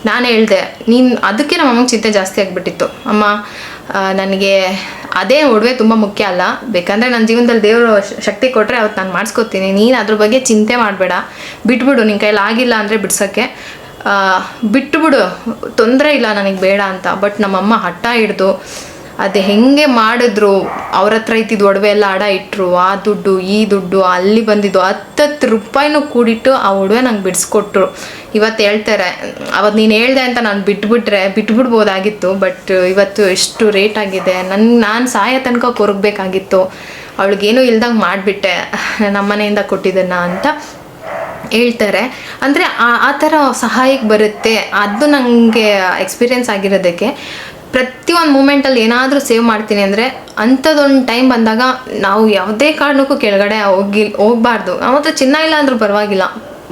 ನಾನು ಹೇಳಿದೆ, ನೀನು ಅದಕ್ಕೆ ನಮ್ಮಮ್ಮಂಗೆ ಚಿಂತೆ ಜಾಸ್ತಿ ಆಗಿಬಿಟ್ಟಿತ್ತು. ಅಮ್ಮ ನನಗೆ ಅದೇ ಒಡವೆ ತುಂಬ ಮುಖ್ಯ ಅಲ್ಲ, ಬೇಕಂದರೆ ನನ್ನ ಜೀವನದಲ್ಲಿ ದೇವರು ಶಕ್ತಿ ಕೊಟ್ಟರೆ ಅವತ್ತು ನಾನು ಮಾಡಿಸ್ಕೊತೀನಿ, ನೀನು ಅದ್ರ ಬಗ್ಗೆ ಚಿಂತೆ ಮಾಡಬೇಡ, ಬಿಟ್ಬಿಡು, ನಿನ್ನ ಕೈಯಲ್ಲಿ ಆಗಿಲ್ಲ ಅಂದರೆ ಬಿಡ್ಸೋಕ್ಕೆ ಬಿಟ್ಟುಬಿಡು, ತೊಂದರೆ ಇಲ್ಲ, ನನಗೆ ಬೇಡ ಅಂತ. ಬಟ್ ನಮ್ಮಮ್ಮ ಹಠ ಹಿಡ್ದು ಅದು ಹೆಂಗೆ ಮಾಡಿದ್ರು, ಅವ್ರ ಹತ್ರ ಇದ್ದಿದ್ದು ಒಡವೆ ಎಲ್ಲ ಅಡ ಇಟ್ಟರು, ಆ ದುಡ್ಡು ಈ ದುಡ್ಡು ಅಲ್ಲಿ ಬಂದಿದ್ದು 10 ರೂಪಾಯಿನೂ ಕೂಡಿಟ್ಟು ಆ ಒಡವೆ ನಂಗೆ ಬಿಡಿಸ್ಕೊಟ್ರು. ಇವತ್ತು ಹೇಳ್ತಾರೆ, ಅವತ್ತು ನೀನು ಹೇಳ್ದೆ ಅಂತ ನಾನು ಬಿಟ್ಬಿಡ್ಬೋದಾಗಿತ್ತು, ಬಟ್ ಇವತ್ತು ಎಷ್ಟು ರೇಟ್ ಆಗಿದೆ, ನಾನು ಸಾಯೋ ತನಕ ಕೊರಗಬೇಕಾಗಿತ್ತು, ಅವಳಿಗೇನೂ ಇಲ್ದಂಗೆ ಮಾಡಿಬಿಟ್ಟೆ ನಮ್ಮನೆಯಿಂದ ಕೊಟ್ಟಿದ್ದನ್ನು ಅಂತ ಹೇಳ್ತಾರೆ. ಅಂದರೆ ಆ ಥರ ಸಹಾಯಕ್ಕೆ ಬರುತ್ತೆ. ಅದು ನನಗೆ ಎಕ್ಸ್ಪೀರಿಯೆನ್ಸ್ ಆಗಿರೋದಕ್ಕೆ ಪ್ರತಿಯೊಂದು ಮೂಮೆಂಟಲ್ಲಿ ಏನಾದರೂ ಸೇವ್ ಮಾಡ್ತೀನಿ ಅಂದರೆ ಅಂಥದ್ದೊಂದು ಟೈಮ್ ಬಂದಾಗ ನಾವು ಯಾವುದೇ ಕಾರಣಕ್ಕೂ ಕೆಳಗಡೆ ಹೋಗಬಾರ್ದು. ನಮ್ಮ ಹತ್ರ ಚಿನ್ನ ಇಲ್ಲ ಅಂದರೂ ಪರವಾಗಿಲ್ಲ,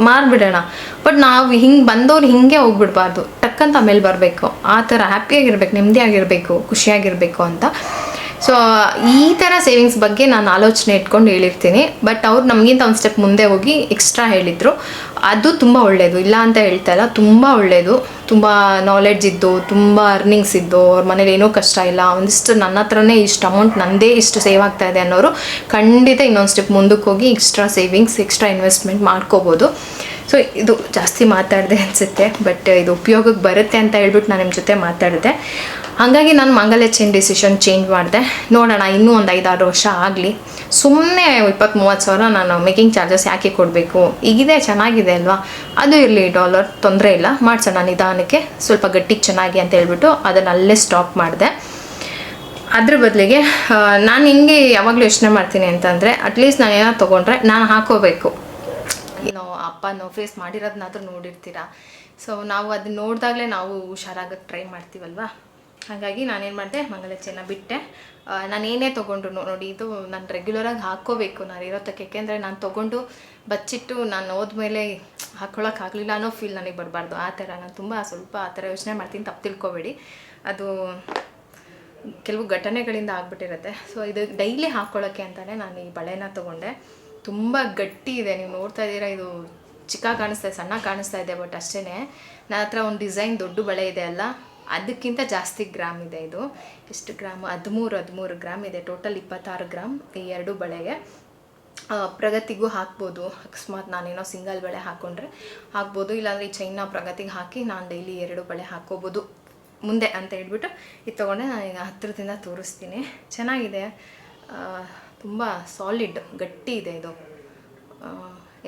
ಮಾರ್ಬಿಡೋಣ, ಬಟ್ ನಾವು ಹಿಂಗೆ ಬಂದವ್ರು ಹಿಂಗೆ ಹೋಗ್ಬಿಡ್ಬಾರ್ದು, ಟಕ್ಕಂತ ಆಮೇಲೆ ಬರಬೇಕು. ಆ ಥರ ಹ್ಯಾಪಿಯಾಗಿರ್ಬೇಕು, ನೆಮ್ಮದಿಯಾಗಿರಬೇಕು, ಖುಷಿಯಾಗಿರಬೇಕು ಅಂತ. ಸೊ ಈ ಥರ ಸೇವಿಂಗ್ಸ್ ಬಗ್ಗೆ ನಾನು ಆಲೋಚನೆ ಇಟ್ಕೊಂಡು ಹೇಳಿರ್ತೀನಿ. ಬಟ್ ಅವ್ರು ನಮಗಿಂತ ಒಂದು ಸ್ಟೆಪ್ ಮುಂದೆ ಹೋಗಿ ಎಕ್ಸ್ಟ್ರಾ ಹೇಳಿದರು. ಅದು ತುಂಬ ಒಳ್ಳೆಯದು, ಇಲ್ಲ ಅಂತ ಹೇಳ್ತಾ ಇಲ್ಲ, ತುಂಬ ಒಳ್ಳೆಯದು. ತುಂಬ ನಾಲೆಡ್ಜ್ ಇದ್ದು, ತುಂಬ ಅರ್ನಿಂಗ್ಸ್ ಇದ್ದು, ಅವ್ರ ಮನೇಲಿ ಏನೂ ಕಷ್ಟ ಇಲ್ಲ, ಒಂದಿಷ್ಟು ನನ್ನ ಹತ್ರನೇ ಇಷ್ಟು ಅಮೌಂಟ್ ನನ್ನದೇ ಇಷ್ಟು ಸೇವ್ ಆಗ್ತಾ ಇದೆ ಅನ್ನೋರು ಖಂಡಿತ ಇನ್ನೊಂದು ಸ್ಟೆಪ್ ಮುಂದಕ್ಕೆ ಹೋಗಿ ಎಕ್ಸ್ಟ್ರಾ ಸೇವಿಂಗ್ಸ್, ಎಕ್ಸ್ಟ್ರಾ ಇನ್ವೆಸ್ಟ್ಮೆಂಟ್ ಮಾಡ್ಕೋಬೋದು. ಸೊ ಇದು ಜಾಸ್ತಿ ಮಾತಾಡಿದೆ ಅನಿಸುತ್ತೆ, ಬಟ್ ಇದು ಉಪಯೋಗಕ್ಕೆ ಬರುತ್ತೆ ಅಂತ ಹೇಳ್ಬಿಟ್ಟು ನಾನು ನಿಮ್ಮ ಜೊತೆ ಮಾತಾಡಿದೆ. ಹಾಗಾಗಿ ನಾನು ಮಾಂಗಲ್ಯ ಚೈನ್ ಡಿಸಿಷನ್ ಚೇಂಜ್ ಮಾಡಿದೆ. ನೋಡೋಣ, ಇನ್ನೂ ಒಂದು 5-6 ವರ್ಷ ಆಗಲಿ. ಸುಮ್ಮನೆ 20-30 ಸಾವಿರ ನಾನು ಮೇಕಿಂಗ್ ಚಾರ್ಜಸ್ ಯಾಕೆ ಕೊಡಬೇಕು, ಈಗಿದೆ ಚೆನ್ನಾಗಿದೆ ಅಲ್ವಾ, ಅದು ಇರಲಿ $, ತೊಂದರೆ ಇಲ್ಲ, ಮಾಡಿಸೋಣ ನಿಧಾನಕ್ಕೆ, ಸ್ವಲ್ಪ ಗಟ್ಟಿಗೆ ಚೆನ್ನಾಗಿ ಅಂತ ಹೇಳ್ಬಿಟ್ಟು ಅದನ್ನು ಅಲ್ಲೇ ಸ್ಟಾಪ್ ಮಾಡಿದೆ. ಅದ್ರ ಬದಲಿಗೆ ನಾನು ಹಿಂಗೆ ಯಾವಾಗಲೂ ಯೋಚನೆ ಮಾಡ್ತೀನಿ ಅಂತಂದರೆ, ಅಟ್ಲೀಸ್ಟ್ ನಾನು ಏನಾದ್ರು ತೊಗೊಂಡ್ರೆ ನಾನು ಹಾಕೋಬೇಕು. ನಾವು ಅಪ್ಪನೋ ಫೇಸ್ ಮಾಡಿರೋದನ್ನಾದ್ರೂ ನೋಡಿರ್ತೀರ. ಸೊ ನಾವು ಅದನ್ನ ನೋಡಿದಾಗಲೇ ನಾವು ಹುಷಾರಾಗಕ್ಕೆ ಟ್ರೈ ಮಾಡ್ತೀವಲ್ವಾ. ಹಾಗಾಗಿ ನಾನೇನು ಮಾಡಿದೆ, ಮಂಗಲ ಚೈನ ಬಿಟ್ಟೆ. ನಾನು ಏನೇ ತೊಗೊಂಡ್ರು ನೋಡಿ, ಇದು ನಾನು ರೆಗ್ಯುಲರಾಗಿ ಹಾಕ್ಕೋಬೇಕು ನಾನು ಇರೋತಕ್ಕೆ. ಯಾಕೆಂದರೆ ನಾನು ತೊಗೊಂಡು ಬಚ್ಚಿಟ್ಟು ನಾನು ಹೋದ್ಮೇಲೆ ಹಾಕ್ಕೊಳ್ಳೋಕ್ಕಾಗಲಿಲ್ಲ ಅನ್ನೋ ಫೀಲ್ ನನಗೆ ಬರಬಾರ್ದು. ಆ ಥರ ನಾನು ಸ್ವಲ್ಪ ಆ ಥರ ಯೋಚನೆ ಮಾಡ್ತೀನಿ, ತಪ್ಪು ತಿಳ್ಕೊಬೇಡಿ. ಅದು ಕೆಲವು ಘಟನೆಗಳಿಂದ ಆಗ್ಬಿಟ್ಟಿರುತ್ತೆ. ಸೊ ಇದು ಡೈಲಿ ಹಾಕ್ಕೊಳ್ಳೋಕ್ಕೆ ಅಂತಲೇ ನಾನು ಈ ಬಳೆನ ತೊಗೊಂಡೆ. ತುಂಬ ಗಟ್ಟಿ ಇದೆ, ನೀವು ನೋಡ್ತಾ ಇದ್ದೀರಾ, ಇದು ಚಿಕ್ಕ ಕಾಣಿಸ್ತಾ ಇದೆ, ಸಣ್ಣ ಕಾಣಿಸ್ತಾ ಇದೆ, ಬಟ್ ಅಷ್ಟೇ. ನನ್ನ ಹತ್ರ ಒಂದು ಡಿಸೈನ್ ದೊಡ್ಡ ಬಳೆ ಇದೆ ಅಲ್ಲ, ಅದಕ್ಕಿಂತ ಜಾಸ್ತಿ ಗ್ರಾಮ್ ಇದೆ. ಇದು ಎಷ್ಟು ಗ್ರಾಮ್? 13 ಗ್ರಾಮ್ ಇದೆ. ಟೋಟಲ್ 26 ಗ್ರಾಮ್ ಈ 2 ಬಳೆಗೆ. ಪ್ರಗತಿಗೂ ಹಾಕ್ಬೋದು, ಅಕಸ್ಮಾತ್ ನಾನೇನೋ ಸಿಂಗಲ್ ಬಳೆ ಹಾಕ್ಕೊಂಡ್ರೆ ಹಾಕ್ಬೋದು, ಇಲ್ಲಾಂದರೆ ಈ ಚೈನ ಪ್ರಗತಿಗೆ ಹಾಕಿ ನಾನು ಡೈಲಿ 2 ಬಳೆ ಹಾಕ್ಕೋಬೋದು ಮುಂದೆ ಅಂತ ಹೇಳ್ಬಿಟ್ಟು ಇದು ತೊಗೊಂಡೆ. ನಾನೀಗ ಹತ್ತಿರದಿಂದ ತೋರಿಸ್ತೀನಿ. ಚೆನ್ನಾಗಿದೆ, ತುಂಬ ಸಾಲಿಡ್ ಗಟ್ಟಿ ಇದೆ ಇದು.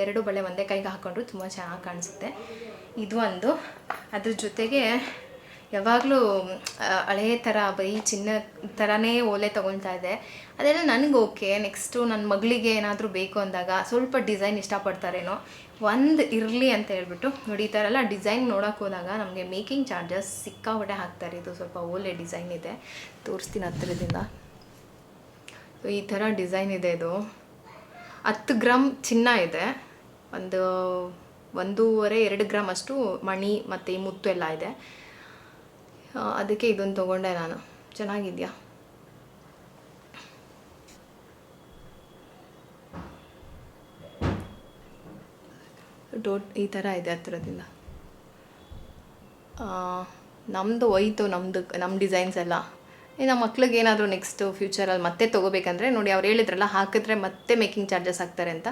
2 ಬಳೆ ಒಂದೇ ಕೈಗೆ ಹಾಕ್ಕೊಂಡ್ರು ತುಂಬ ಚೆನ್ನಾಗಿ ಕಾಣಿಸುತ್ತೆ. ಇದು ಒಂದು. ಅದ್ರ ಜೊತೆಗೆ ಯಾವಾಗಲೂ ಹಳೆಯ ಥರ ಬರೀ ಚಿನ್ನ ಥರನೇ ಓಲೆ ತೊಗೊಳ್ತಾ ಇದೆ, ಅದೆಲ್ಲ ನನಗೆ ಓಕೆ. ನೆಕ್ಸ್ಟು ನನ್ನ ಮಗಳಿಗೆ ಏನಾದರೂ ಬೇಕು ಅಂದಾಗ ಸ್ವಲ್ಪ ಡಿಸೈನ್ ಇಷ್ಟಪಡ್ತಾರೇನೋ, ಒಂದು ಇರಲಿ ಅಂತ ಹೇಳ್ಬಿಟ್ಟು ನೋಡಿ, ಈ ಥರ ಎಲ್ಲ ಡಿಸೈನ್ ನೋಡೋಕೆ ಹೋದಾಗ ನಮಗೆ ಮೇಕಿಂಗ್ ಚಾರ್ಜಸ್ ಸಿಕ್ಕಾಪಟ್ಟೆ ಹಾಕ್ತಾರೆ. ಇದು ಸ್ವಲ್ಪ ಓಲೆ ಡಿಸೈನ್ ಇದೆ, ತೋರಿಸ್ತೀನಿ ಹತ್ತಿರದಿಂದ. ಈ ಥರ ಡಿಸೈನ್ ಇದೆ. ಇದು 10 ಗ್ರಾಮ್ ಚಿನ್ನ ಇದೆ, ಒಂದು 1.5-2 ಗ್ರಾಮ್ ಅಷ್ಟು ಮಣಿ ಮತ್ತು ಈ ಮುತ್ತು ಎಲ್ಲ ಇದೆ. ಅದಕ್ಕೆ ಇದನ್ನು ತೊಗೊಂಡೆ ನಾನು. ಚೆನ್ನಾಗಿದೆಯಾ? ಈ ಥರ ಇದೆ ಹತ್ರದಿಂದ. ನಮ್ಮದು ಹೋಯ್ತು, ನಮ್ಮ ಡಿಸೈನ್ಸ್ ಎಲ್ಲ. ನಮ್ಮ ಮಕ್ಳಿಗೆ ಏನಾದರೂ ನೆಕ್ಸ್ಟ್ ಫ್ಯೂಚರಲ್ಲಿ ಮತ್ತೆ ತೊಗೋಬೇಕಂದ್ರೆ ನೋಡಿ, ಅವ್ರು ಹೇಳಿದ್ರಲ್ಲ ಹಾಕಿದ್ರೆ ಮತ್ತೆ ಮೇಕಿಂಗ್ ಚಾರ್ಜಸ್ ಹಾಕ್ತಾರೆ ಅಂತ.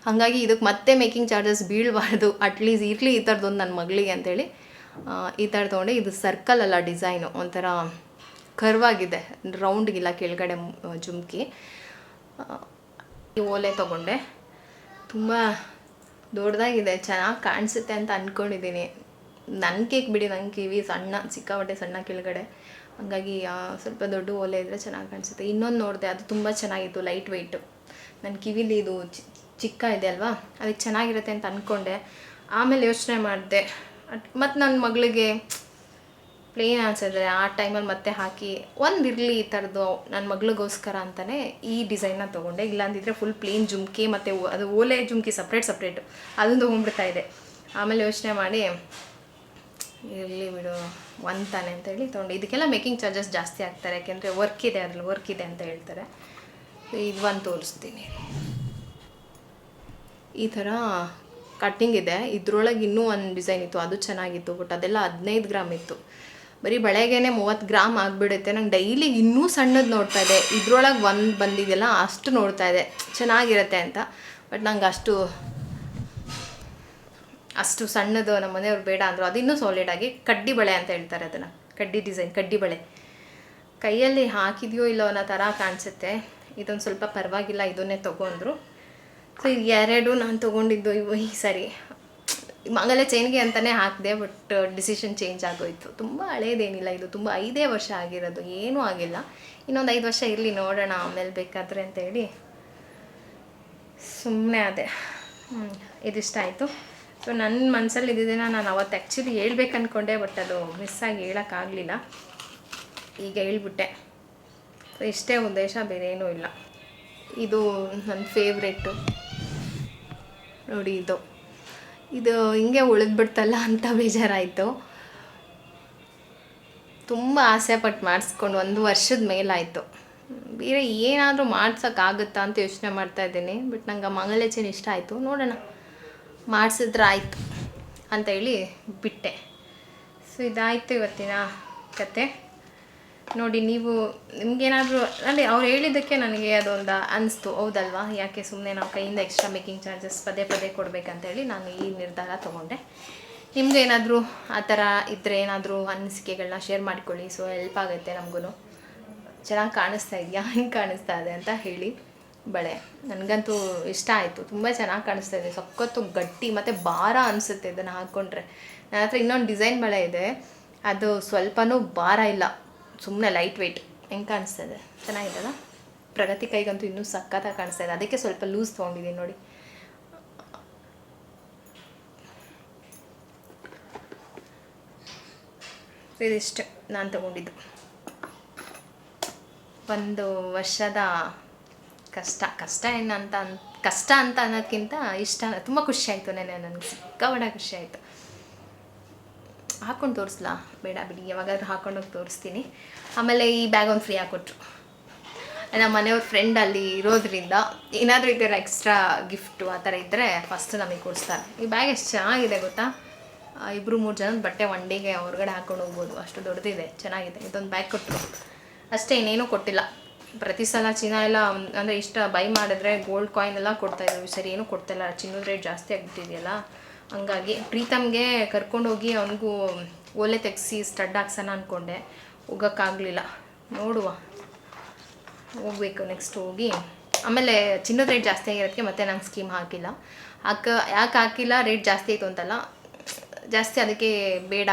ಹಾಗಾಗಿ ಇದಕ್ಕೆ ಮತ್ತೆ ಮೇಕಿಂಗ್ ಚಾರ್ಜಸ್ ಬೀಳಬಾರ್ದು, ಅಟ್ಲೀಸ್ಟ್ ಇರಲಿ ಈ ಥರದ್ದೊಂದು ನನ್ನ ಮಗಳಿಗೆ ಅಂತೇಳಿ ಈ ಥರ ತೊಗೊಂಡೆ. ಇದು ಸರ್ಕಲ್ ಅಲ್ಲ ಡಿಸೈನು, ಒಂಥರ ಕರ್ವಾಗಿದೆ, ರೌಂಡ್ಗಿಲ್ಲ ಕೆಳಗಡೆ ಜುಮ್ಕಿ. ಈ ಓಲೆ ತೊಗೊಂಡೆ, ತುಂಬ ದೊಡ್ಡದಾಗಿದೆ, ಚೆನ್ನಾಗಿ ಕಾಣಿಸುತ್ತೆ ಅಂತ ಅಂದ್ಕೊಂಡಿದ್ದೀನಿ. ನನ್ನ ಕೇಕ್ ಬಿಡಿ, ನನ್ನ ಕಿವಿ ಸಣ್ಣ, ಸಿಕ್ಕಾಪಟ್ಟೆ ಸಣ್ಣ ಕೆಳಗಡೆ, ಹಾಗಾಗಿ ಸ್ವಲ್ಪ ದೊಡ್ಡ ಓಲೆ ಇದ್ದರೆ ಚೆನ್ನಾಗಿ ಕಾಣಿಸುತ್ತೆ. ಇನ್ನೊಂದು ನೋಡಿದೆ, ಅದು ತುಂಬ ಚೆನ್ನಾಗಿತ್ತು, ಲೈಟ್ ವೆಯ್ಟು. ನನ್ನ ಕಿವಿಲಿ ಇದು ಚಿಕ್ಕ ಇದೆ ಅಲ್ವಾ, ಅದಕ್ಕೆ ಚೆನ್ನಾಗಿರುತ್ತೆ ಅಂತ ಅಂದ್ಕೊಂಡೆ. ಆಮೇಲೆ ಯೋಚನೆ ಮಾಡಿದೆ, ಮತ್ತು ನನ್ನ ಮಗಳಿಗೆ ಪ್ಲೇನ್ ಅನ್ಸಿದ್ರೆ ಆ ಟೈಮಲ್ಲಿ ಮತ್ತೆ ಹಾಕಿ ಒಂದಿರಲಿ ಈ ಥರದ್ದು ನನ್ನ ಮಗಳಿಗೋಸ್ಕರ ಅಂತಲೇ ಈ ಡಿಸೈನ್ನ ತೊಗೊಂಡೆ. ಇಲ್ಲಾಂದಿದ್ರೆ ಫುಲ್ ಪ್ಲೇನ್ ಜುಮ್ಕಿ ಮತ್ತು ಅದು ಓಲೆ ಜುಮ್ಕಿ ಸಪ್ರೇಟು ಅದನ್ನು ತೊಗೊಂಡ್ಬಿಡ್ತಾ ಇದೆ. ಆಮೇಲೆ ಯೋಚನೆ ಮಾಡಿ ಇರಲಿ ಬಿಡು ಒಂದು ತಾನೆ ಅಂತೇಳಿ ತೊಗೊಂಡು. ಇದಕ್ಕೆಲ್ಲ ಮೇಕಿಂಗ್ ಚಾರ್ಜಸ್ ಜಾಸ್ತಿ ಆಗ್ತಾರೆ, ಯಾಕೆಂದರೆ ವರ್ಕ್ ಇದೆ ಅಂತ ಹೇಳ್ತಾರೆ. ಇದು ಒಂದು ತೋರಿಸ್ತೀನಿ. ಈ ಥರ ಕಟ್ಟಿಂಗ್ ಇದೆ. ಇದರೊಳಗೆ ಇನ್ನೂ ಒಂದು ಡಿಸೈನ್ ಇತ್ತು, ಅದು ಚೆನ್ನಾಗಿತ್ತು. ಬಟ್ ಅದೆಲ್ಲ 15 ಗ್ರಾಮ್ ಇತ್ತು. ಬರೀ ಬೆಳಗ್ಗೆನೇ 30 ಗ್ರಾಮ್ ಆಗಿಬಿಡುತ್ತೆ. ನಂಗೆ ಡೈಲಿ ಇನ್ನೂ ಸಣ್ಣದು ನೋಡ್ತಾ ಇದೆ. ಇದ್ರೊಳಗೆ ಒಂದು ಬಂದಿದೆಯಲ್ಲ ಅಷ್ಟು ನೋಡ್ತಾ ಇದೆ, ಚೆನ್ನಾಗಿರುತ್ತೆ ಅಂತ. ಬಟ್ ನಂಗೆ ಅಷ್ಟು ಸಣ್ಣದು ನಮ್ಮ ಮನೆಯವ್ರು ಬೇಡ ಅಂದರು. ಅದಿನ್ನೂ ಸಾಲಿಡಾಗಿ ಕಡ್ಡಿ ಬಳೆ ಅಂತ ಹೇಳ್ತಾರೆ ಅದನ್ನು, ಕಡ್ಡಿ ಡಿಸೈನ್, ಕಡ್ಡಿ ಬಳೆ. ಕೈಯಲ್ಲಿ ಹಾಕಿದೆಯೋ ಇಲ್ಲೋ ಅನ್ನೋ ಥರ ಕಾಣಿಸುತ್ತೆ. ಇದೊಂದು ಸ್ವಲ್ಪ ಪರವಾಗಿಲ್ಲ, ಇದನ್ನೇ ತೊಗೊಂಡ್ರು. ಸೊ ಇದು ಎರಡು ನಾನು ತೊಗೊಂಡಿದ್ದು ಈ ಸರಿ ಮಂಗಲ ಚೈನ್ಗೆ ಅಂತಲೇ ಹಾಕಿದೆ. ಬಟ್ ಡಿಸಿಷನ್ ಚೇಂಜ್ ಆಗೋಯಿತು. ತುಂಬ ಹಳೇದೇನಿಲ್ಲ ಇದು, ತುಂಬ 5 ವರ್ಷ ಆಗಿರೋದು, ಏನೂ ಆಗಿಲ್ಲ. ಇನ್ನೊಂದು 5 ವರ್ಷ ಇರಲಿ, ನೋಡೋಣ ಆಮೇಲೆ ಬೇಕಾದರೆ ಅಂತೇಳಿ ಸುಮ್ಮನೆ ಅದೇ. ಇದಿಷ್ಟ ಆಯಿತು. ಸೊ ನನ್ನ ಮನಸ್ಸಲ್ಲಿ ಇದ್ದಿದ್ದೇನ ನಾನು ಅವತ್ತು ಆ್ಯಕ್ಚುಲಿ ಹೇಳ್ಬೇಕು ಅಂದ್ಕೊಂಡೆ, ಬಟ್ ಅದು ಮಿಸ್ಸಾಗಿ ಹೇಳೋಕ್ಕಾಗಲಿಲ್ಲ. ಈಗ ಹೇಳ್ಬಿಟ್ಟೆ. ಸೊ ಇಷ್ಟೇ ಉದ್ದೇಶ, ಬೇರೆ ಏನೂ ಇಲ್ಲ. ಇದು ನನ್ನ ಫೇವ್ರೆಟ್ಟು ನೋಡಿ. ಇದು ಹಿಂಗೆ ಉಳಿದ್ಬಿಡ್ತಲ್ಲ ಅಂತ ಬೇಜಾರಾಯಿತು. ತುಂಬ ಆಸೆ ಪಟ್ಟು ಮಾಡಿಸ್ಕೊಂಡು 1 ವರ್ಷದ ಮೇಲಾಯಿತು. ಬೇರೆ ಏನಾದರೂ ಮಾಡ್ಸೋಕ್ಕಾಗುತ್ತಾ ಅಂತ ಯೋಚನೆ ಮಾಡ್ತಾಯಿದ್ದೀನಿ. ಬಟ್ ನಂಗೆ ಮಂಗಲ ಚೈನ್ ಇಷ್ಟ ಆಯಿತು, ನೋಡೋಣ ಮಾಡಿಸಿದ್ರೆ ಆಯಿತು ಅಂತೇಳಿ ಬಿಟ್ಟೆ. ಸೊ ಇದಾಯಿತು ಇವತ್ತಿನ ಕತೆ. ನೋಡಿ, ನಿಮಗೇನಾದರೂ ಅಂದರೆ ಅವ್ರು ಹೇಳಿದ್ದಕ್ಕೆ ನನಗೆ ಅದೊಂದು ಅನ್ನಿಸ್ತು, ಹೌದಲ್ವಾ, ಯಾಕೆ ಸುಮ್ಮನೆ ನಾವು ಕೈಯಿಂದ ಎಕ್ಸ್ಟ್ರಾ ಮೇಕಿಂಗ್ ಚಾರ್ಜಸ್ ಪದೇ ಕೊಡಬೇಕಂತೇಳಿ ನಾನು ಈ ನಿರ್ಧಾರ ತೊಗೊಂಡೆ. ನಿಮ್ಮದು ಏನಾದರೂ ಆ ಥರ ಇದ್ದರೆ ಏನಾದರೂ ಅನಿಸಿಕೆಗಳನ್ನ ಶೇರ್ ಮಾಡಿಕೊಳ್ಳಿ. ಸೊ ಹೆಲ್ಪ್ ಆಗುತ್ತೆ ನಮಗೂ. ಚೆನ್ನಾಗಿ ಕಾಣಿಸ್ತಾ ಇದೆಯಾ, ಹಿಂಗೆ ಕಾಣಿಸ್ತಾ ಇದೆ ಅಂತ ಹೇಳಿ. ಬಳೆ ನನಗಂತೂ ಇಷ್ಟ ಆಯಿತು, ತುಂಬ ಚೆನ್ನಾಗಿ ಕಾಣಿಸ್ತಾ ಇದೆ. ಸಖತ್ತು ಗಟ್ಟಿ ಮತ್ತು ಭಾರ ಅನಿಸುತ್ತೆ ಇದನ್ನು ಹಾಕ್ಕೊಂಡ್ರೆ. ನನ್ನ ಹತ್ರ ಇನ್ನೊಂದು ಡಿಸೈನ್ ಬಳೆ ಇದೆ, ಅದು ಸ್ವಲ್ಪನೂ ಭಾರ ಇಲ್ಲ, ಸುಮ್ಮನೆ ಲೈಟ್ ವೆಯ್ಟ್. ಹೆಂಗೆ ಕಾಣಿಸ್ತಾ ಇದೆ, ಚೆನ್ನಾಗಿದೆಲ್ಲ. ಪ್ರಗತಿ ಕೈಗಂತೂ ಇನ್ನೂ ಸಖತ್ತಾಗಿ ಕಾಣಿಸ್ತಾ ಇದೆ, ಅದಕ್ಕೆ ಸ್ವಲ್ಪ ಲೂಸ್ ತೊಗೊಂಡಿದ್ದೀನಿ ನೋಡಿ. ಇದಿಷ್ಟು ನಾನು ತೊಗೊಂಡಿದ್ದು 1 ವರ್ಷದ ಕಷ್ಟ ಅಂತ ಅನ್ನೋದಕ್ಕಿಂತ ಇಷ್ಟ, ತುಂಬ ಖುಷಿ ಆಯಿತು. ನನಗೆ ಸಿಕ್ಕಾಪಟ್ಟೆ ಖುಷಿ ಆಯಿತು. ಹಾಕ್ಕೊಂಡು ತೋರಿಸ್ಲಾ? ಬೇಡ ಬಿಡಿ, ಯಾವಾಗಾದ್ರೂ ಹಾಕ್ಕೊಂಡೋಗಿ ತೋರಿಸ್ತೀನಿ. ಆಮೇಲೆ ಈ ಬ್ಯಾಗ್ ಒಂದು ಫ್ರೀ ಹಾಕ್ಕೊಟ್ರು. ನಮ್ಮ ಮನೆಯವ್ರ ಫ್ರೆಂಡ್ ಅಲ್ಲಿ ಇರೋದ್ರಿಂದ ಏನಾದರೂ ಈ ಥರ ಎಕ್ಸ್ಟ್ರಾ ಗಿಫ್ಟು ಆ ಥರ ಇದ್ದರೆ ಫಸ್ಟ್ ನಮಗೆ ಕೊಡಿಸ್ತಾರೆ. ಈ ಬ್ಯಾಗ್ ಎಷ್ಟು ಚೆನ್ನಾಗಿದೆ ಗೊತ್ತಾ, 2-3 ಜನದ ಬಟ್ಟೆ ಒನ್ ಡೇಗೆ ಹೊರಗಡೆ ಹಾಕ್ಕೊಂಡು ಹೋಗ್ಬೋದು, ಅಷ್ಟು ದೊಡ್ಡದಿದೆ, ಚೆನ್ನಾಗಿದೆ. ಇದೊಂದು ಬ್ಯಾಗ್ ಕೊಟ್ಟರು ಅಷ್ಟೇ, ಇನ್ನೇನೂ ಕೊಟ್ಟಿಲ್ಲ. ಪ್ರತಿ ಸಲ ಚಿನ್ನ ಎಲ್ಲ ಅಂದರೆ ಇಷ್ಟ ಬೈ ಮಾಡಿದ್ರೆ ಗೋಲ್ಡ್ ಕಾಯಿನ್ ಎಲ್ಲ ಕೊಡ್ತಾಯಿದ್ರು. ಸರಿ ಏನೂ ಕೊಡ್ತಾಯಿಲ್ಲ, ಚಿನ್ನದ ರೇಟ್ ಜಾಸ್ತಿ ಆಗಿಬಿಟ್ಟಿದೆಯಲ್ಲ. ಹಂಗಾಗಿ ಪ್ರೀತಮ್ಗೆ ಕರ್ಕೊಂಡೋಗಿ ಅವನಿಗೂ ಓಲೆ ತೆಗೆಸಿ ಸ್ಟಡ್ ಹಾಕ್ಸೋಣ ಅಂದ್ಕೊಂಡೆ, ಹೋಗೋಕ್ಕಾಗಲಿಲ್ಲ. ನೋಡುವ, ಹೋಗ್ಬೇಕು ನೆಕ್ಸ್ಟ್ ಹೋಗಿ. ಆಮೇಲೆ ಚಿನ್ನದ ರೇಟ್ ಜಾಸ್ತಿ ಆಗಿರೋದಕ್ಕೆ ಮತ್ತೆ ನಂಗೆ ಸ್ಕೀಮ್ ಹಾಕಿಲ್ಲ. ಯಾಕೆ ಹಾಕಿಲ್ಲ, ರೇಟ್ ಜಾಸ್ತಿ ಆಯಿತು ಅಂತಲ್ಲ, ಜಾಸ್ತಿ ಅದಕ್ಕೆ ಬೇಡ,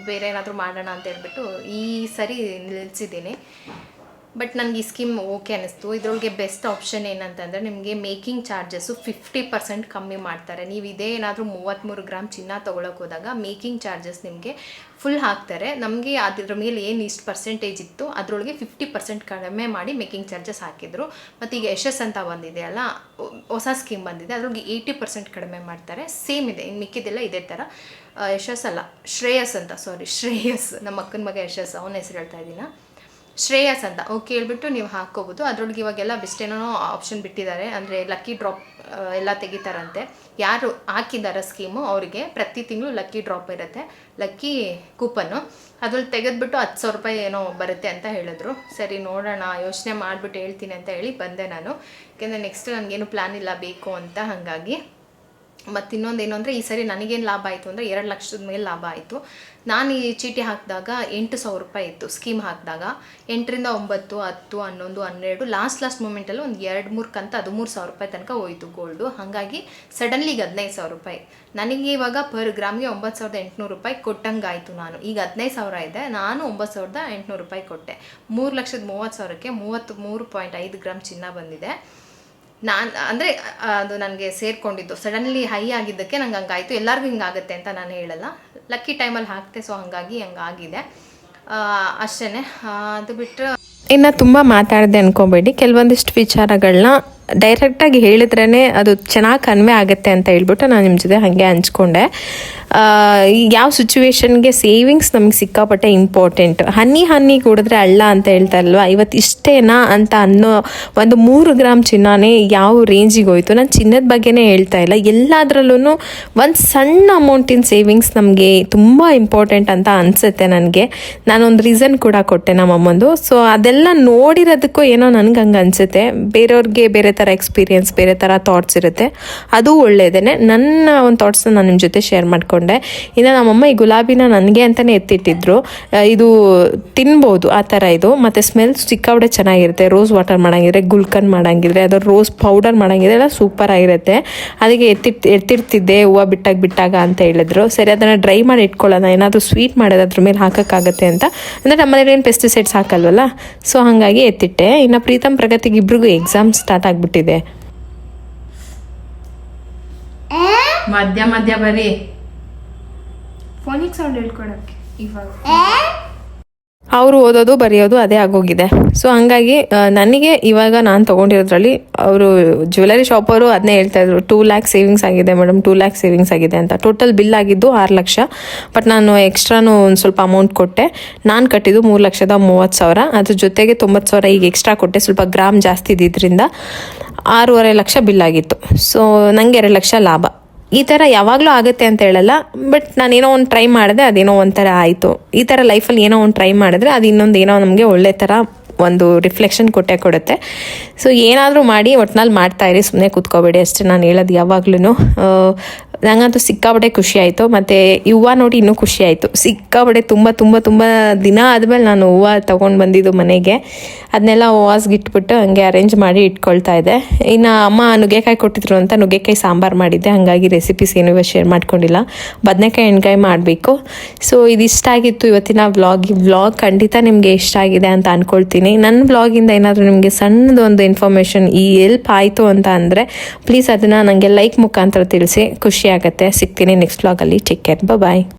ಬೇರೆ ಏನಾದರೂ ಮಾಡೋಣ ಅಂತ ಹೇಳ್ಬಿಟ್ಟು ಈ ಸರಿ ನಿಲ್ಲಿಸಿದ್ದೀನಿ. ಬಟ್ ನನಗೆ ಈ ಸ್ಕೀಮ್ ಓಕೆ ಅನ್ನಿಸ್ತು. ಇದರೊಳಗೆ ಬೆಸ್ಟ್ ಆಪ್ಷನ್ ಏನಂತಂದರೆ ನಿಮಗೆ ಮೇಕಿಂಗ್ ಚಾರ್ಜಸ್ಸು 50% ಕಮ್ಮಿ ಮಾಡ್ತಾರೆ. ನೀವು ಇದೇ ಏನಾದರೂ 33 ಗ್ರಾಮ್ ಚಿನ್ನ ತೊಗೊಳಕ್ಕೆ ಹೋದಾಗ ಮೇಕಿಂಗ್ ಚಾರ್ಜಸ್ ನಿಮಗೆ ಫುಲ್ ಹಾಕ್ತಾರೆ. ನಮಗೆ ಅದ್ರ ಮೇಲೆ ಏನು ಇಷ್ಟು ಪರ್ಸೆಂಟೇಜ್ ಇತ್ತು ಅದರೊಳಗೆ 50% ಕಡಿಮೆ ಮಾಡಿ ಮೇಕಿಂಗ್ ಚಾರ್ಜಸ್ ಹಾಕಿದ್ರು. ಮತ್ತು ಈಗ ಯಶಸ್ ಅಂತ ಬಂದಿದೆ ಅಲ್ಲ, ಹೊಸ ಸ್ಕೀಮ್ ಬಂದಿದೆ, ಅದ್ರೊಳಗೆ 80% ಕಡಿಮೆ ಮಾಡ್ತಾರೆ. ಸೇಮ್ ಇದೆ, ಇನ್ನು ಮಿಕ್ಕಿದೆಲ್ಲ ಇದೇ ಥರ. ಯಶಸ್ ಅಲ್ಲ, ಶ್ರೇಯಸ್ ಅಂತ, ಶ್ರೇಯಸ್, ನಮ್ಮ ಅಕ್ಕನ ಮಗ ಯಶಸ್, ಅವನ ಹೆಸರು ಹೇಳ್ತಾ ಇದ್ದೀನ. ಶ್ರೇಯಸ್ ಅಂತ ಕೇಳ್ಬಿಟ್ಟು ನೀವು ಹಾಕ್ಕೋಬೋದು. ಅದರೊಳಗೆ ಇವಾಗೆಲ್ಲ ಬೆಸ್ಟೇನೋ ಆಪ್ಷನ್ ಬಿಟ್ಟಿದ್ದಾರೆ, ಅಂದರೆ ಲಕ್ಕಿ ಡ್ರಾಪ್ ಎಲ್ಲ ತೆಗಿತಾರಂತೆ. ಯಾರು ಹಾಕಿದ್ದಾರೆ ಸ್ಕೀಮು ಅವರಿಗೆ ಪ್ರತಿ ತಿಂಗಳು ಲಕ್ಕಿ ಡ್ರಾಪ್ ಇರುತ್ತೆ, ಲಕ್ಕಿ ಕೂಪನ್ನು. ಅದ್ರಲ್ಲಿ ತೆಗೆದ್ಬಿಟ್ಟು 10,000 ರೂಪಾಯಿ ಏನೋ ಬರುತ್ತೆ ಅಂತ ಹೇಳಿದ್ರು. ಸರಿ ನೋಡೋಣ, ಯೋಚನೆ ಮಾಡಿಬಿಟ್ಟು ಹೇಳ್ತೀನಿ ಅಂತ ಹೇಳಿ ಬಂದೆ ನಾನು. ಯಾಕೆಂದರೆ ನೆಕ್ಸ್ಟ್ ನನಗೇನು ಪ್ಲ್ಯಾನ್ ಇಲ್ಲ ಬೇಕು ಅಂತ. ಹಾಗಾಗಿ ಮತ್ತು ಇನ್ನೊಂದೇನು ಅಂದರೆ ಈ ಸರಿ ನನಗೇನು ಲಾಭ ಆಯಿತು ಅಂದರೆ 2 ಲಕ್ಷದ ಮೇಲೆ ಲಾಭ ಆಯಿತು. ನಾನು ಈ ಚೀಟಿ ಹಾಕಿದಾಗ 8,000 ರೂಪಾಯಿ ಇತ್ತು ಸ್ಕೀಮ್ ಹಾಕಿದಾಗ. 8ರಿಂದ 9, 10, 11, 12 ಲಾಸ್ಟ್ ಮೂಮೆಂಟಲ್ಲಿ ಒಂದು 2-3 ಕಂತು 13,000 ರೂಪಾಯಿ ತನಕ ಹೋಯಿತು ಗೋಲ್ಡು. ಹಾಗಾಗಿ ಸಡನ್ಲಿ ಈಗ 15,000 ರೂಪಾಯಿ ನನಗೆ ಇವಾಗ ಪರ್ ಗ್ರಾಮ್ಗೆ 9,800 ರೂಪಾಯಿ ಕೊಟ್ಟಂಗಾಯಿತು. ನಾನು ಈಗ 15,000 ಇದೆ, ನಾನು 9,800 ರೂಪಾಯಿ ಕೊಟ್ಟೆ. 3,30,000ಕ್ಕೆ 33.5 ಗ್ರಾಮ್ ಚಿನ್ನ ಬಂದಿದೆ. ನಾನು ಅಂದರೆ ಅದು ನನಗೆ ಸೇರಿಕೊಂಡಿದ್ದು ಸಡನ್ಲಿ ಹೈ ಆಗಿದ್ದಕ್ಕೆ ನಂಗೆ ಹಂಗಾಯಿತು. ಎಲ್ಲರಿಗೂ ಹಿಂಗಾಗುತ್ತೆ ಅಂತ ನಾನು ಹೇಳಲ್ಲ, ಲಕ್ಕಿ ಟೈಮಲ್ಲಿ ಹಾಕ್ತೆ, ಸೊ ಹಾಗಾಗಿ ಹಂಗಾಗಿದೆ ಅಷ್ಟೇ. ಅದು ಬಿಟ್ಟರೆ ಇನ್ನು ತುಂಬ ಮಾತಾಡಿದೆ ಅನ್ಕೋಬೇಡಿ, ಕೆಲವೊಂದಿಷ್ಟು ವಿಚಾರಗಳನ್ನ ಡೈರೆಕ್ಟಾಗಿ ಹೇಳಿದ್ರೇ ಅದು ಚೆನ್ನಾಗಿ ಕನ್ವೆ ಆಗುತ್ತೆ ಅಂತ ಹೇಳ್ಬಿಟ್ಟು ನಾನು ನಿಮ್ಮ ಜೊತೆ ಹಾಗೆ ಹಂಚ್ಕೊಂಡೆ. ಯಾವ ಸಿಚುವೇಶನ್ಗೆ ಸೇವಿಂಗ್ಸ್ ನಮಗೆ ಸಿಕ್ಕಾಪಟ್ಟೆ ಇಂಪಾರ್ಟೆಂಟ್. ಹನಿ ಕುಡಿದ್ರೆ ಹಳ್ಳ ಅಂತ ಹೇಳ್ತಾರಲ್ವ, ಇವತ್ತು ಇಷ್ಟೇನಾ ಅಂತ ಅನ್ನೋ ಒಂದು 3 ಗ್ರಾಮ್ ಚಿನ್ನನೇ ಯಾವ ರೇಂಜಿಗೆ ಹೋಯ್ತು. ನಾನು ಚಿನ್ನದ ಬಗ್ಗೆನೇ ಹೇಳ್ತಾ ಇಲ್ಲ, ಎಲ್ಲದರಲ್ಲೂ ಒಂದು ಸಣ್ಣ ಅಮೌಂಟಿನ ಸೇವಿಂಗ್ಸ್ ನಮಗೆ ತುಂಬ ಇಂಪಾರ್ಟೆಂಟ್ ಅಂತ ಅನಿಸುತ್ತೆ ನನಗೆ. ನಾನೊಂದು ರೀಸನ್ ಕೂಡ ಕೊಟ್ಟೆ ನಮ್ಮಮ್ಮಂದು. ಸೊ ಅದೆಲ್ಲ ನೋಡಿರೋದಕ್ಕೂ ಏನೋ ನನಗೆ ಹಂಗೆ ಅನಿಸುತ್ತೆ. ಬೇರೆಯವ್ರಿಗೆ ಬೇರೆ ಥರ ಎಕ್ಸ್ಪೀರಿಯನ್ಸ್, ಬೇರೆ ಥರ ಥಾಟ್ಸ್ ಇರುತ್ತೆ, ಅದು ಒಳ್ಳೆಯದೇ. ನನ್ನ ಒಂದು ಥಾಟ್ಸ್ನ ನಾನು ನಿಮ್ಮ ಜೊತೆ ಶೇರ್ ಮಾಡಿಕೊಂಡೆ. ಇನ್ನು ನಮ್ಮಮ್ಮ ಈ ಗುಲಾಬಿನ ನನಗೆ ಅಂತಲೇ ಎತ್ತಿಟ್ಟಿದ್ರು. ಇದು ತಿನ್ಬೋದು ಆ ಥರ ಇದು, ಮತ್ತು ಸ್ಮೆಲ್ ಸಿಕ್ಕಾಬಿಡೆ ಚೆನ್ನಾಗಿರುತ್ತೆ. ರೋಸ್ ವಾಟರ್ ಮಾಡೋಂಗಿದ್ರೆ, ಗುಲ್ಕನ್ ಮಾಡೋಂಗಿದ್ರೆ, ಅದು ರೋಸ್ ಪೌಡರ್ ಮಾಡೋಂಗಿದ್ರೆ ಎಲ್ಲ ಸೂಪರ್ ಆಗಿರುತ್ತೆ. ಅದಕ್ಕೆ ಎತ್ತಿರ್ತಿದ್ದೆ ಹೂವು ಬಿಟ್ಟಾಗ ಅಂತ ಹೇಳಿದ್ರು. ಸರಿ ಅದನ್ನು ಡ್ರೈ ಮಾಡಿ ಇಟ್ಕೊಳ್ಳೋಣ, ಏನಾದರೂ ಸ್ವೀಟ್ ಮಾಡೋದು ಅದ್ರ ಮೇಲೆ ಹಾಕೋಕ್ಕಾಗತ್ತೆ ಅಂತ. ಅಂದರೆ ನಮ್ಮನೇಲಿ ಏನು ಪೆಸ್ಟಿಸೈಡ್ಸ್ ಹಾಕಲ್ವಲ್ಲ, ಸೊ ಹಾಗಾಗಿ ಎತ್ತಿಟ್ಟೆ. ಇನ್ನು ಪ್ರೀತಮ್ ಪ್ರಗತಿಗೆ ಇಬ್ರಿಗೂ ಎಕ್ಸಾಮ್ ಸ್ಟಾರ್ಟ್ ಆಗಿಬಿಟ್ಟಿದೆ. ಮಧ್ಯ ಬರೀ ಫೋನಿಕ್ ಸೌಂಡ್ ಹೇಳ್ಕೊಳಕ್ಕೆ ಇವಾಗ ಅವರು ಓದೋದು ಬರೆಯೋದು ಅದೇ ಆಗೋಗಿದೆ. ಸೊ ಹಾಗಾಗಿ ನನಗೆ ಇವಾಗ ನಾನು ತೊಗೊಂಡಿರೋದ್ರಲ್ಲಿ ಅವರು ಜ್ಯುವೆಲರಿ ಶಾಪವರು ಅದನ್ನೇ ಹೇಳ್ತಾಯಿದ್ರು, 2 ಲ್ಯಾಕ್ ಸೇವಿಂಗ್ಸ್ ಆಗಿದೆ ಮೇಡಮ್, 2 ಲ್ಯಾಕ್ ಸೇವಿಂಗ್ಸ್ ಆಗಿದೆ ಅಂತ. ಟೋಟಲ್ ಬಿಲ್ ಆಗಿದ್ದು 6 ಲಕ್ಷ. ಬಟ್ ನಾನು ಎಕ್ಸ್ಟ್ರಾನು ಒಂದು ಸ್ವಲ್ಪ ಅಮೌಂಟ್ ಕೊಟ್ಟೆ. ನಾನು ಕಟ್ಟಿದ್ದು 3,30,000. ಅದ್ರ ಜೊತೆಗೆ 90,000 ಈಗ ಎಕ್ಸ್ಟ್ರಾ ಕೊಟ್ಟೆ, ಸ್ವಲ್ಪ ಗ್ರಾಮ್ ಜಾಸ್ತಿ ಇದ್ದಿದ್ದರಿಂದ 6.5 ಲಕ್ಷ ಬಿಲ್ ಆಗಿತ್ತು. ಸೊ ನನಗೆ 2 ಲಕ್ಷ ಲಾಭ. ಈ ಥರ ಯಾವಾಗಲೂ ಆಗುತ್ತೆ ಅಂತ ಹೇಳಲ್ಲ, ಬಟ್ ನಾನೇನೋ ಒಂದು ಟ್ರೈ ಮಾಡಿದೆ, ಅದೇನೋ ಒಂಥರ ಆಯಿತು. ಈ ಥರ ಲೈಫಲ್ಲಿ ಏನೋ ಒಂದು ಟ್ರೈ ಮಾಡಿದ್ರೆ ಅದು ಇನ್ನೊಂದು ಏನೋ ನಮಗೆ ಒಳ್ಳೆ ಥರ ಒಂದು ರಿಫ್ಲೆಕ್ಷನ್ ಕೊಡುತ್ತೆ. ಸೊ ಏನಾದರೂ ಮಾಡಿ ಒಟ್ನಲ್ಲಿ ಮಾಡ್ತಾಯಿರಿ, ಸುಮ್ಮನೆ ಕೂತ್ಕೋಬೇಡಿ ಅಷ್ಟೇ ನಾನು ಹೇಳೋದು ಯಾವಾಗ್ಲೂ. ನಂಗಂತೂ ಸಿಕ್ಕಾಬಡೆ ಖುಷಿ ಆಯಿತು. ಮತ್ತು ಹೂವು ನೋಡಿ ಇನ್ನೂ ಖುಷಿ ಆಯಿತು ಸಿಕ್ಕಾಬಡೆ. ತುಂಬ ದಿನ ಆದಮೇಲೆ ನಾನು ಹೂವು ತೊಗೊಂಡು ಬಂದಿದ್ದು ಮನೆಗೆ. ಅದನ್ನೆಲ್ಲ ಹೂವಾಸ್ಗೆ ಇಟ್ಬಿಟ್ಟು ಹಂಗೆ ಅರೇಂಜ್ ಮಾಡಿ ಇಟ್ಕೊಳ್ತಾ ಇದ್ದೆ. ಇನ್ನು ಅಮ್ಮ ನುಗ್ಗೆಕಾಯಿ ಕೊಟ್ಟಿದ್ರು ಅಂತ ನುಗ್ಗೆಕಾಯಿ ಸಾಂಬಾರು ಮಾಡಿದ್ದೆ, ಹಾಗಾಗಿ ರೆಸಿಪೀಸ್ ಏನೂ ಶೇರ್ ಮಾಡ್ಕೊಂಡಿಲ್ಲ. ಬದನೆಕಾಯಿ ಎಣ್ಗಾಯಿ ಮಾಡಬೇಕು. ಸೊ ಇದಿಷ್ಟ ಆಗಿತ್ತು ಇವತ್ತಿನ ವ್ಲಾಗ್. ಖಂಡಿತ ನಿಮಗೆ ಇಷ್ಟ ಆಗಿದೆ ಅಂತ ಅಂದ್ಕೊಳ್ತೀನಿ. ನನ್ನ ವ್ಲಾಗಿಂದ ಏನಾದರೂ ನಿಮಗೆ ಸಣ್ಣದೊಂದು ಇನ್ಫಾರ್ಮೇಷನ್ ಹೆಲ್ಪ್ ಆಯಿತು ಅಂತ ಅಂದರೆ ಪ್ಲೀಸ್ ಅದನ್ನು ನನಗೆ ಲೈಕ್ ಮುಖಾಂತರ ತಿಳಿಸಿ, ಖುಷಿ ಆಗುತ್ತೆ. ಸಿಗ್ತೀನಿ ನೆಕ್ಸ್ಟ್ ವ್ಲಾಗಲ್ಲಿ. ಟೇಕ್ ಕೇರ್, ಬಾಯ್.